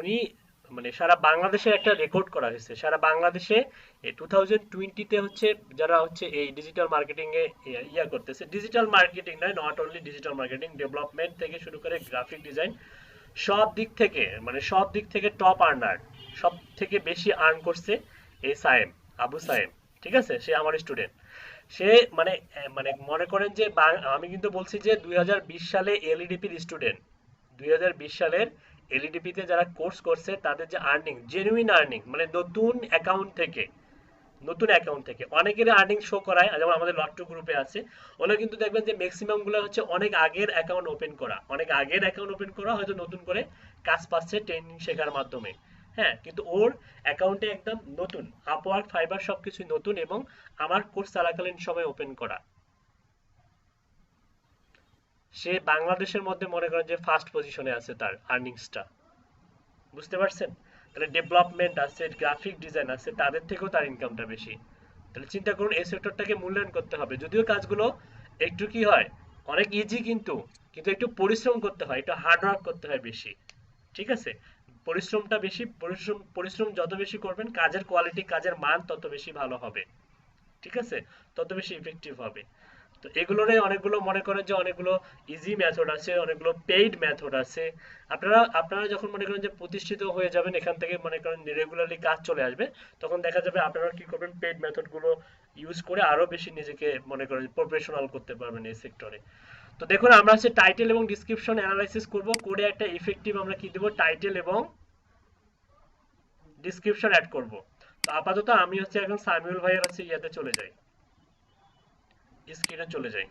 উনি মানে সারা বাংলাদেশে একটা রেকর্ড করা হয়েছে, সারা বাংলাদেশে 2020-তে হচ্ছে যারা হচ্ছে এই ডিজিটাল মার্কেটিং এ ইয়া করতেছে, ডিজিটাল মার্কেটিং নয়, not only digital marketing, development থেকে শুরু করে গ্রাফিক ডিজাইন, সব দিক থেকে মানে সব দিক থেকে টপ আর্নার, সব থেকে বেশি আর্ন করছে এই সায়েম, আবু সায়েম, ঠিক আছে, সে আমার স্টুডেন্ট। সে মানে মানে মনে করেন যে আমি কিন্তু বলছি যে 2020 সালে এলইডিপির স্টুডেন্ট, 2020 সালের এলইডিপিতে যারা কোর্স করছে তাদের যে আর্নিং, জেনুইন আর্নিং, মানে নতুন অ্যাকাউন্ট থেকে অনেকের আর্নিং শো করায়, যেমন আমাদের লট্টু গ্রুপে আছে, ওরা কিন্তু দেখবেন যে ম্যাক্সিমাম গুলো হচ্ছে অনেক আগের অ্যাকাউন্ট ওপেন করা, হয়তো নতুন করে কাজ পাচ্ছে ট্রেনিং শেখার মাধ্যমে। হ্যাঁ, কিন্তু ওর অ্যাকাউন্টে একদম নতুন, আপওয়ার্ক, ফাইবার সবকিছুই নতুন, এবং আমার কোর্স চলাকালীন সময় ওপেন করা। সে বাংলাদেশের মধ্যে মনে করেন যে ফার্স্ট পজিশনে আছে তার আর্নিংসটা, বুঝতে পারছেন। তাহলে ডেভেলপমেন্ট আছে, গ্রাফিক ডিজাইন আছে, তাদের থেকেও তার ইনকামটা বেশি। তাহলে চিন্তা করুন, এই সেক্টরটাকে মূল্যায়ন করতে হবে। যদিও কাজগুলো একটু কি হয়, অনেক ইজি, কিন্তু কিন্তু একটু পরিশ্রম করতে হয়, একটু হার্ড ওয়ার্ক করতে হয় বেশি, ঠিক আছে। পরিশ্রমটা বেশি, পরিশ্রম যত বেশি করবেন, কাজের কোয়ালিটি, কাজের মান তত বেশি ভালো হবে, ঠিক আছে, তত বেশি ইফেক্টিভ হবে। তো এগুলোরই অনেকগুলো মনে করেন যে অনেকগুলো ইজি মেথড আছে, অনেকগুলো পেইড মেথড আছে। আপনারা যখন মনে করেন যে প্রতিষ্ঠিত হয়ে যাবেন, এখান থেকে মনে করেন রেগুলারলি কাজ চলে আসবে, তখন দেখা যাবে আপনারা কি করবেন, পেইড মেথড গুলো ইউজ করে আরো বেশি নিজেকে মনে করেন প্রফেশনাল করতে পারবেন এই সেক্টরে। তো দেখুন, আমরা হচ্ছে টাইটেল এবং ডিসক্রিপশন অ্যানালাইসিস করব, করে একটা ইফেক্টিভ আমরা কি দেব, টাইটেল এবং ডিসক্রিপশন অ্যাড করব। তো আপাতত আমি হচ্ছে এখন সামিউল ভাইয়ের হচ্ছে ইয়াতে চলে যাই, স্ক্রিনে চলে যাই।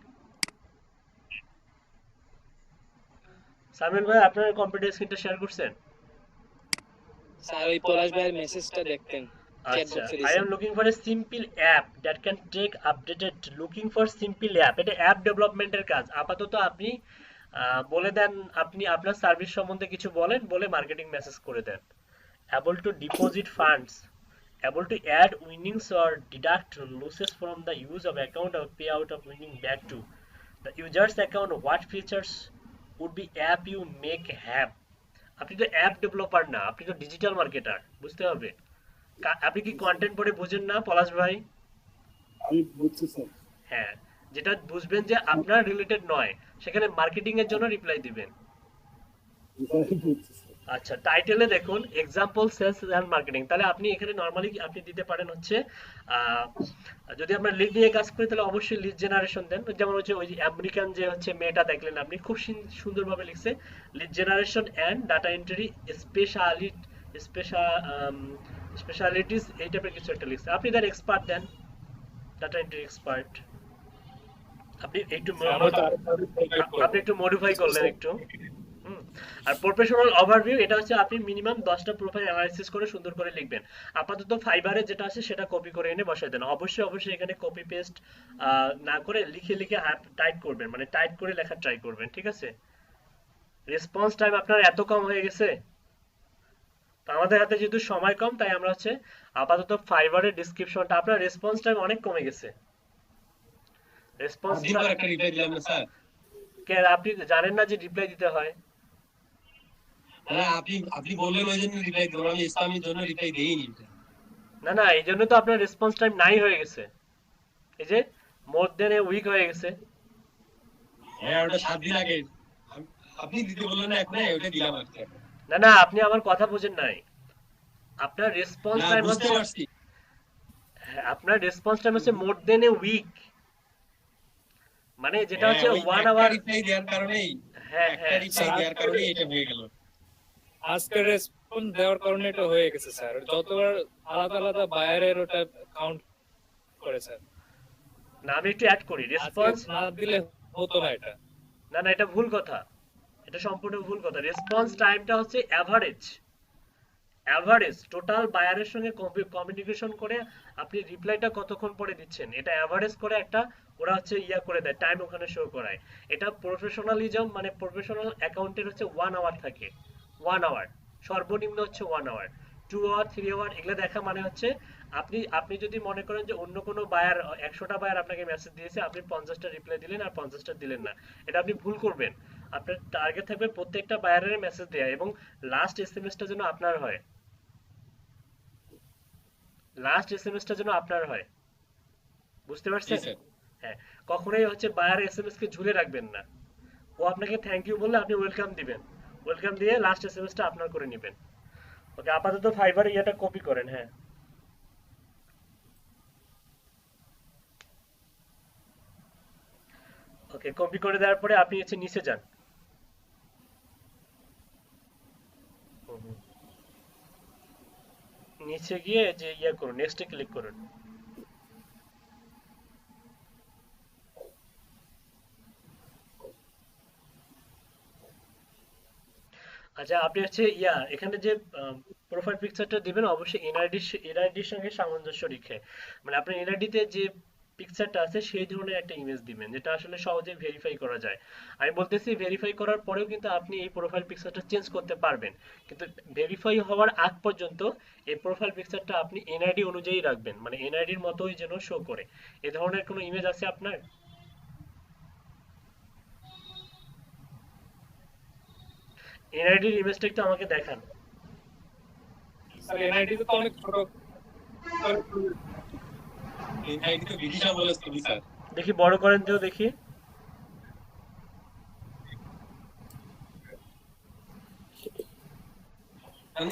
সামিউল ভাই, আপনার কম্পিউটার স্ক্রিনটা শেয়ার করছেন? স্যার ওই পলাশ ভাইয়ের মেসেজটা দেখতেন চ্যাট আচ্ছা, বক্সে আই দিয়েছেন। Am looking for a simple app that can take updated, looking for simple app, এটা অ্যাপ ডেভেলপমেন্টের কাজ। আপাতত আপনি বলে দেন, আপনি আপনার সার্ভিস সম্বন্ধে কিছু বলেন, বলে মার্কেটিং মেসেজ করে দেন। Able to deposit funds, able to add winnings or deduct losses from the use of account or payout of winning back to the user's account. What features would be app you make have? আপনি তো app developer না, আপনি তো digital marketer, বুঝতে হবে। আপনি কি content পড়ে বুঝেন না পলাশ ভাই? আমি বুঝছি স্যার। হ্যাঁ, যেটা বুঝবেন যে আপনার রিলেটেড নয়, সেখানে মার্কেটিং এর জন্য রিপ্লাই দিবেন। আচ্ছা, টাইটেলে দেখুন এক্সাম্পল সেলস এন্ড মার্কেটিং, তাহলে আপনি এখানে নরমালি আপনি দিতে পারেন হচ্ছে যদি আমরা লিড নিয়ে কাজ করি, তাহলে অবশ্যই লিড জেনারেশন দেন। যেমন হচ্ছে ওই যে আমেরিকান যে হচ্ছে মেয়েটা দেখলেন আপনি, খুব সুন্দরভাবে লিখছে, lead generation and data entry specialities, এই টাইপের কিছু একটা লিখছে। আপনি দেন এক্সপার্ট দেন, ডাটা এন্ট্রি এক্সপার্ট। আপনি একটু মডিফাই করলেন একটু। আর প্রফেশনাল ওভারভিউ, এটা হচ্ছে আপনি মিনিমাম 10টা প্রোফাইল অ্যানালাইসিস করে সুন্দর করে লিখবেন। আপাতত ফাইবারে যেটা আছে সেটা কপি করে এনে বসাই দেন। অবশ্যই এখানে কপি পেস্ট না করে লিখে টাইপ করবেন, মানে টাইপ করে লেখা ট্রাই করবেন, ঠিক আছে। রেসপন্স টাইম আপনার এত কম হয়ে গেছে, তো আমাদের হাতে যেহেতু সময় কম, তাই আমরা হচ্ছে আপাতত ফাইবারের ডিসক্রিপশনটা, আপনার রেসপন্স টাইম অনেক কমে গেছে। রেসপন্স একটা রিপ্লাই দিলাম না স্যার। কে আপনি জানেন না যে রিপ্লাই দিতে হয়? হ্যাঁ, আপনি বললেন ওই জন্য রিপ্লাই দিলাম, আমি ইসলামের জন্য রিপ্লাই দেইনি। না, এই জন্য তো আপনার রেসপন্স টাইম নাই হয়ে গেছে, এই যে মোর দেন এ উইক হয়ে গেছে। হ্যাঁ, ওটা 7 দিন আগে আপনি দিতে বললেন না, এখন ওটা দিলাম আর কি। না, আপনি আমার কথা বুঝেন নাই। আপনার রেসপন্স টাইম হচ্ছে, আপনার রেসপন্স টাইম হচ্ছে মোর দেন এ উইক, মানে যেটা হচ্ছে 1 আওয়ার রিপ্লাই দেওয়ার কারণেই, হ্যাঁ রিপ্লাই দেওয়ার কারণেই এটা হয়ে গেল। আজকে রেসপন্স দেওয়ার কারণে এটা হয়ে গেছে স্যার। যতবার আলাদা আলাদা বায়ারের ওটা কাউন্ট করে স্যার। না, আমি একটু অ্যাড করি রেসপন্স না দিলে হতো না এটা। না, এটা ভুল কথা, এটা সম্পূর্ণ ভুল কথা। রেসপন্স টাইমটা হচ্ছে অ্যাভারেজ টোটাল বায়ারের সঙ্গে কমিউনিকেশন করে আপনি রিপ্লাইটা কতক্ষণ পরে দিচ্ছেন, এটা অ্যাভারেজ করে একটা ওরা হচ্ছে করে দেয়, টাইম ওখানে শো করায়। এটা প্রফেশনালিজম, মানে প্রফেশনাল অ্যাকাউন্টের হচ্ছে 1 আওয়ার থাকে, 1 আওয়ার সর্বনিম্ন হচ্ছে 1 আওয়ার। 2 আওয়ার 3 আওয়ার এগুলো দেখা মানে হচ্ছে আপনি যদি মনে করেন যে অন্য কোনো বায়ার 100টা বায়ার আপনাকে মেসেজ দিয়েছে, আপনি 50টা রিপ্লাই দিলেন আর 50টা দিলেন না, এটা আপনি ভুল করবেন। আপনার টার্গেট থাকবে প্রত্যেকটা বায়ারের মেসেজ দেয়া, এবং লাস্ট এসএমএসটা যেন আপনার হয়, বুঝতে জি পারছেন? স্যার। হ্যাঁ, কখনোই হচ্ছে বায়ার এসএমএস কে ঝুলে রাখবেন না। ও আপনাকে থ্যাংক ইউ বললে আপনি ওয়েলকাম দিবেন, ওয়েলকাম দিয়ে লাস্ট এসএমএসটা আপনার করে নেবেন। ওকে, আপাতত ফাইবার ইয়াটা কপি করেন। হ্যাঁ, ওকে, কপি করে দেওয়ার পরে আপনি হচ্ছে নিচে যান। হুম, হুম। নিচে গিয়ে যে করুন, নেক্সটে ক্লিক করুন। আচ্ছা, আপনি হচ্ছে এখানে যে প্রোফাইল পিকচারটা দিবেন অবশ্যই এনআইডির সঙ্গে সামঞ্জস্য রেখে, মানে আপনার এনআইডিতে যে পিকচারটা আছে সেই ধরনের একটা ইমেজ দিবেন যেটা আসলে সহজে ভেরিফাই করা যায়। আমি বলতেছি ভেরিফাই করার পরেও কিন্তু আপনি এই প্রোফাইল পিকচারটা চেঞ্জ করতে পারবেন, কিন্তু ভেরিফাই হওয়ার আগ পর্যন্ত এই প্রোফাইল পিকচারটা আপনি এনআইডি অনুযায়ী রাখবেন, মানে এনআইডির মতোই যেন শো করে। এ ধরনের কোনো ইমেজ আছে আপনার? এনআইডির ইমেজটা একটু আমাকে দেখান। স্যার এনআইডি তো অনেক ছোট। এনআইডি তো বিদিশা বলে ছবি স্যার। দেখি বড় করেন তো দেখি।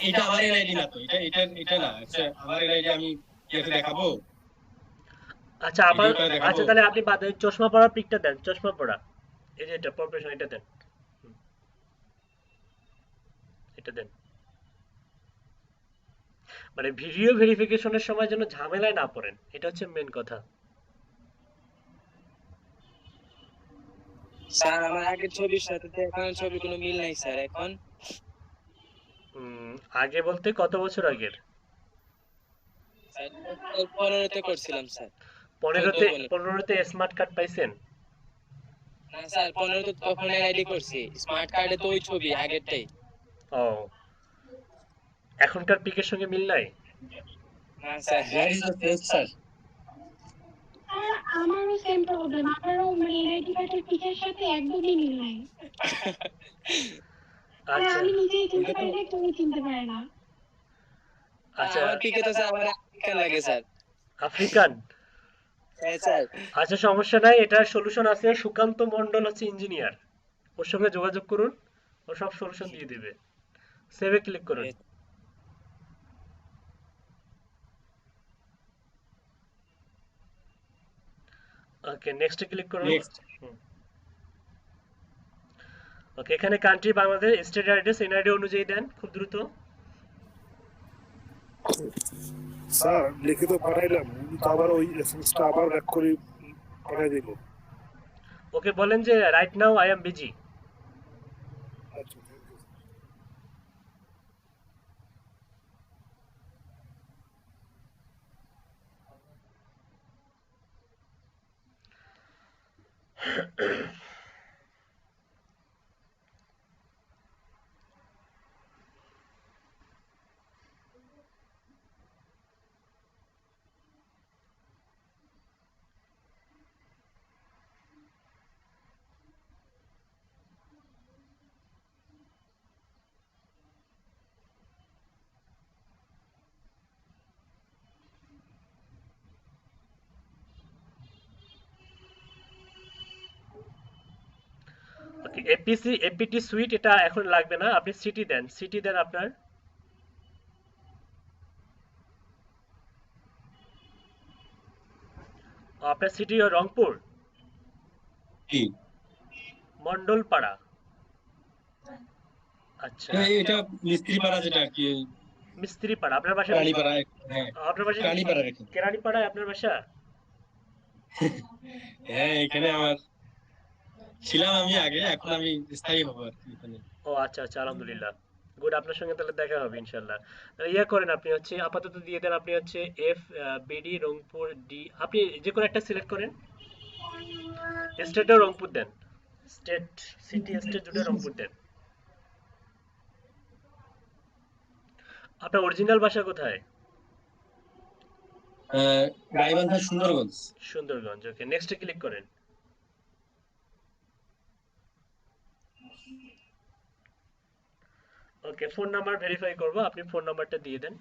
এটা আমার এনআইডি না তো, এটা না। আচ্ছা, আমার এনআইডি আমি ইয়াতে দেখাবো, আচ্ছা, আবার ভিডিওটা দেখাবো। আচ্ছা, তাহলে আপনি বাদে চশমা পরার পিকটা দেন, চশমা পরা। এই যে এটা প্রফেশন, এটা দেন। হুম, এটা দেন। মানে ভিডিও ভেরিফিকেশনের সময় যেন ঝামেলায় না পড়েন, এটা হচ্ছে মেন কথা। স্যার আমার আগের ছবির সাথে তো এখনের ছবি কোনো মিল নাই স্যার এখন। আগে বলতে কত বছর আগের? স্যার 15তে করছিলাম স্যার। 15তে 14 15তে স্মার্ট কার্ড পাইছেন? না স্যার 15তে তখন এনআইডি করছি, স্মার্ট কার্ডে তো ওই ছবি আগেরটাই। ও, এখনকার পিকের সঙ্গে মিল নাই? না sir. That is the face sir. আর আমারও সেম প্রবলেম, আমারও মানে এনআইডি কার্ডের পিকের সাথে একদমই মিল নাই। আর আচ্ছা আমি নিজেই চিনতে পারি না, কেউ চিনতে পারে না। আচ্ছা, আমার পিকে তো স্যার আমার আফ্রিকান লাগে স্যার। আফ্রিকান। হ্যাঁ স্যার। আচ্ছা, সমস্যা নাই, এটার সলিউশন আছে। সুকান্ত মন্ডল হচ্ছে ইঞ্জিনিয়ার, ওর সঙ্গে যোগাযোগ করুন, ও সব সলিউশন দিয়ে দিবে। সেভে ক্লিক করুন। ওকে, নেক্সটে ক্লিক করুন। নেক্সট। ওকে, এখানে country Bangladesh, state address NID অনুযায়ী দেন খুব দ্রুত। স্যার লিখিত পাঠাইলাম, উনি তো আবার ওই এসএমএসটা আবার ব্যাক করে পাঠাই দিল। ওকে, বলেন যে right now I am busy. আচ্ছা, thank you. Okay, APT suite এটা এখন লাগবে না, আপনি সিটি দেন, সিটি দেন আপনার। আপনার সিটি রংপুর, কি মন্ডলপাড়া। আচ্ছা, এটা মিস্ত্রি পাড়া, যেটা আর কি মিস্ত্রিপাড়া আপনার বাসা? রানীপাড়া। হ্যাঁ, আপনার বাসা রানীপাড়া রেখে। কেরানীপাড়ায় আপনার বাসা? হ্যাঁ, এখানে আমার ছিলাম আমি আগে, এখন আমি স্থায়ী হবো আর কি এখানে। ও আচ্ছা আচ্ছা, আলহামদুলিল্লাহ। গুড, আপনার সঙ্গে তাহলে দেখা হবে ইনশাল্লাহ। তাহলে ইয়ে করেন, আপনি হচ্ছে আপাতত দিয়ে দেন, আপনি হচ্ছে এফ বিডি রংপুর ডি, আপনি যে কোনো একটা সিলেক্ট করেন। স্টেটও রংপুর দেন, স্টেট সিটি স্টেট দুটো রংপুর দেন। আপনার অরিজিনাল বাসা কোথায়? গাইবান্ধা, সুন্দরগঞ্জ। সুন্দরগঞ্জ। ওকে, নেক্সটে ক্লিক করেন। ওকে, ফোন নাম্বার ভেরিফাই করব, আপনি ফোন নাম্বারটা দিয়ে দেন।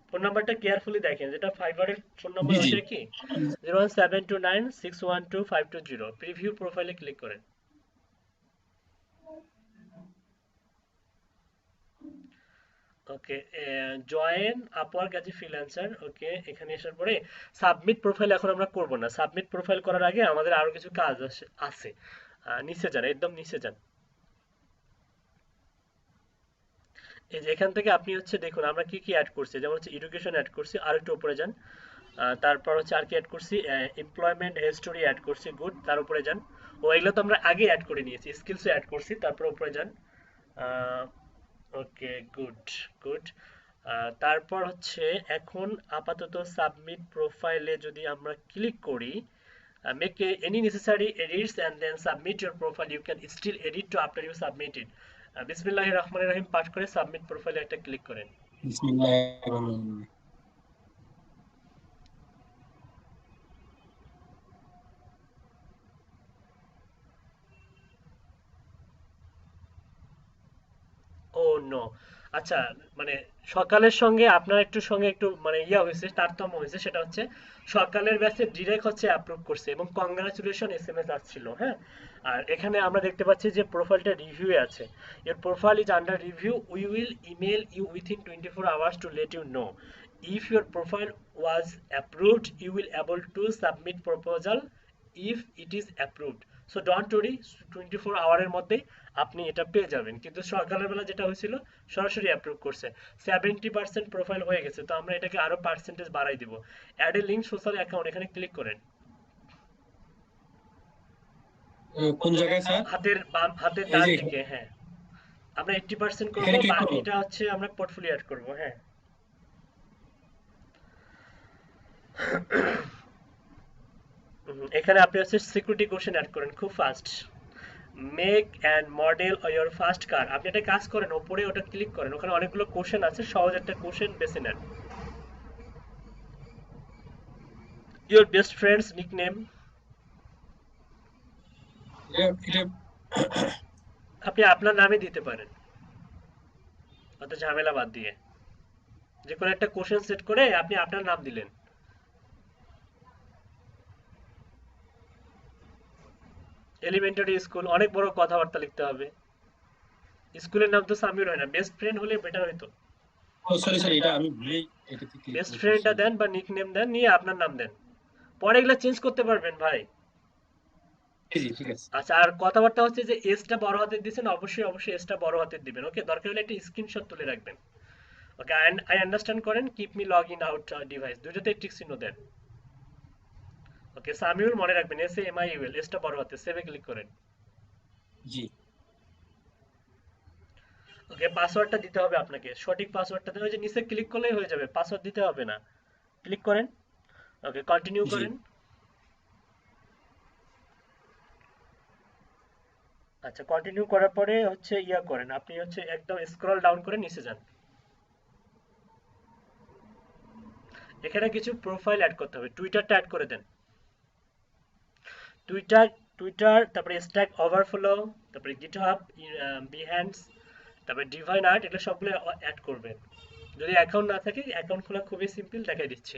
ফোন নাম্বারটা কেয়ারফুলি দেখেন, যেটা ফাইবারের ফোন জি নাম্বার জি। ওইটা কি? 01729612520। প্রিভিউ প্রোফাইলে ক্লিক করেন। Okay, join Upwork as a freelancer. Okay, এখানে আসার পরে সাবমিট প্রোফাইল এখন আমরা করব না। সাবমিট প্রোফাইল করার আগে আমাদের আরো কিছু কাজ আছে। নিচে যান, একদম নিচে যান। এই যে এখান থেকে আপনি হচ্ছে দেখুন আমরা কি কি অ্যাড করছি, যেমন হচ্ছে এডুকেশন অ্যাড করছি, আর একটু উপরে যান। তারপর হচ্ছে আর কি অ্যাড করছি, এমপ্লয়মেন্ট হিস্টোরি অ্যাড করছি, গুড, তার উপরে যান। ও এগুলো তো আমরা আগে অ্যাড করে নিয়েছি, স্কিলসও অ্যাড করছি, তারপর উপরে যান। ওকে, গুড গুড। তারপর হচ্ছে এখন আপাতত সাবমিট প্রোফাইলে যদি আমরা ক্লিক করি, make any necessary edits and then submit your profile, you can still edit to after you submit it. বিসমিল্লাহির রহমানির রহিম পাঠ করে সাবমিট প্রোফাইলে একটা ক্লিক করেন। বিসমিল্লাহির রহমানির রহিম। ও নো, আচ্ছা, মানে সকালের সঙ্গে আপনার একটু সঙ্গে একটু মানে ইয়া হয়েছে, তারতম্য হয়েছে। সেটা হচ্ছে সকালের ব্যাচে ডিরেক্ট হচ্ছে অ্যাপ্রুভ করছে এবং কংগ্রাচুলেশন এসএমএস আসছিল, হ্যাঁ। আর এখানে আমরা দেখতে পাচ্ছি যে প্রোফাইলটা রিভিউ আছে, your profile is under review, we will email you within 24 hours to let you know if your profile was approved, you will able to submit proposal if it is approved. So don't worry, 24 আওয়ারের মধ্যে আপনি এটা পেয়ে যাবেন। কিন্তু সকালের বেলা যেটা হয়েছিল সরাসরি অ্যাপ্রুভ করছে, 70% প্রোফাইল হয়ে গেছে, তো আমরা এটাকে আরো পার্সেন্টেজ বাড়াই দিব। Add a link social account, এখানে ক্লিক করেন। কোন জায়গায় স্যার? হাতের বাম, হাতের এই ডান যে দিকে, হ্যাঁ। আমরা 80% করব, এখানে ক্লিক করবো। বাকিটা হচ্ছে আমরা পোর্টফোলিও অ্যাড করব, হ্যাঁ। এখানে আপনি হচ্ছে সিকিউরিটি কোশ্চেন অ্যাড করেন খুব fast. Make and model your first car, আপনি একটা কাজ করেন, ওপরে ওটা ক্লিক করেন, ওখানে অনেকগুলো কোশ্চেন আছে, সহজ একটা কোশ্চেন বেছে নেন। ইওর বেস্ট ফ্রেন্ডস নিকনেম, এটা আপনি আপনার নামে দিতে পারেন, অত ঝামেলা বাদ দিয়ে যে কোনো একটা কোশ্চেন সেট করে আপনি আপনার নাম দিলেন। এলিমেন্টারি স্কুল, অনেক বড় কথাবার্তা লিখতে হবে, স্কুলের নাম তো সামির হয় না, বেস্ট ফ্রেন্ড হলে বেটার হইতো। ও সরি সরি, এটা আমি ভুলেই এটাতে ক্লিক বেস্ট করে ফ্রেন্ডটা ফেলছি। দেন বা নিকনেম দেন, নিয়ে আপনার নাম দেন, পরে এগুলা চেঞ্জ করতে পারবেন ভাই। জি জি, ঠিক আছে। আচ্ছা, আর কথাবার্তা হচ্ছে যে এসটা বড় হাতের দিবেন, অবশ্যই অবশ্যই এসটা বড় হাতের দিবেন। ওকে, দরকার হলে একটা স্ক্রিনশট তুলে রাখবেন। ওকে, আই আন্ডারস্ট্যান্ড করেন, keep me log in out device, দুটোতে টিক চিহ্ন দেন। ওকে, সামিউল মনে রাখবেন, S A M I U L, এসটা বড় হাতে, সেভে ক্লিক করেন। জি। ওকে, পাসওয়ার্ডটা দিতে হবে আপনাকে, সঠিক পাসওয়ার্ডটা দেন, ওই যে নিচে ক্লিক করলেই হয়ে যাবে, পাসওয়ার্ড দিতে হবে না। ক্লিক করেন। ওকে, কন্টিনিউ জি। করেন। আচ্ছা, কন্টিনিউ করার পরে হচ্ছে ইয়া করেন, আপনি হচ্ছে একদম স্ক্রল ডাউন করে নিচে যান। এখানে কিছু প্রোফাইল অ্যাড করতে হবে, টুইটারটা অ্যাড করে দেন। টুইটার, টুইটার, তারপরে স্ট্যাক ওভারফ্লো, তারপরে গিটহাব, বিহ্যান্ডস, তারপরে ডিভাইন আর্ট, এগুলো সবগুলো অ্যাড করবেন। যদি অ্যাকাউন্ট না থাকে, অ্যাকাউন্ট খোলা খুবই সিম্পল, দেখাই দিচ্ছি।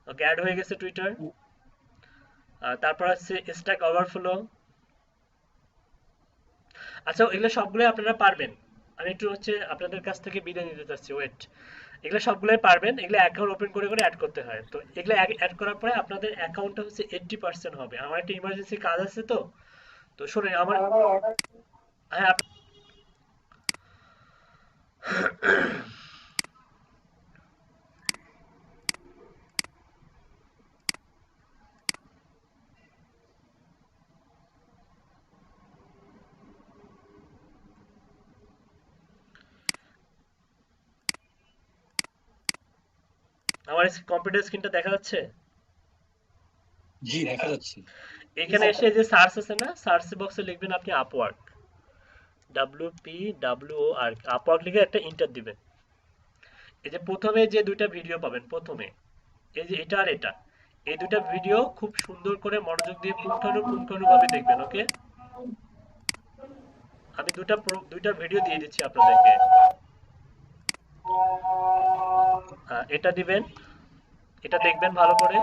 ওকে, অ্যাড হয়ে গেছে টুইটার। তারপর হচ্ছে স্ট্যাক ওভারফ্লো। আচ্ছা, এগুলো সবগুলোই আপনারা পারবেন। আমি একটু হচ্ছে আপনাদের কাছ থেকে বিদায় নিতে চাচ্ছি, ওয়েট। এগুলো সবগুলোই পারবেন, এগুলো অ্যাকাউন্ট ওপেন করে করে অ্যাড করতে হয়। তো এগুলো অ্যাড করার পরে আপনাদের অ্যাকাউন্টটা হচ্ছে 80% হবে। আমার একটা ইমার্জেন্সি কাজ আছে, তো তো শুনুন আমার, হ্যাঁ আমার কম্পিউটার স্ক্রিনটা দেখা যাচ্ছে? জি দেখা যাচ্ছে। এখানে এসে যে সার্চ আছে না, সার্চ বক্সে লিখবেন আপনি আপওয়ার্ক, WPWOR, আপওয়ার্ক লিখে একটা ইন্টার দিবেন। এই যে প্রথমে যে দুইটা ভিডিও পাবেন, প্রথমে এই যে এটা আর এটা, এই দুইটা ভিডিও খুব সুন্দর করে মনোযোগ দিয়ে পুঙ্খানুপুঙ্খানুভাবে দেখবেন। ওকে, আমি দুইটা ভিডিও দিয়ে দিচ্ছি আপনাদেরকে। এটা দিবেন, এটা দেখবেন ভালো করে।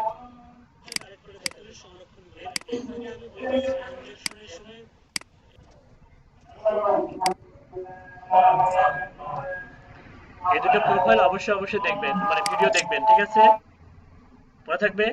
এই দুটো প্রোফাইল অবশ্যই দেখবেন, মানে ভিডিও দেখবেন, ঠিক আছে? মনে থাকবে?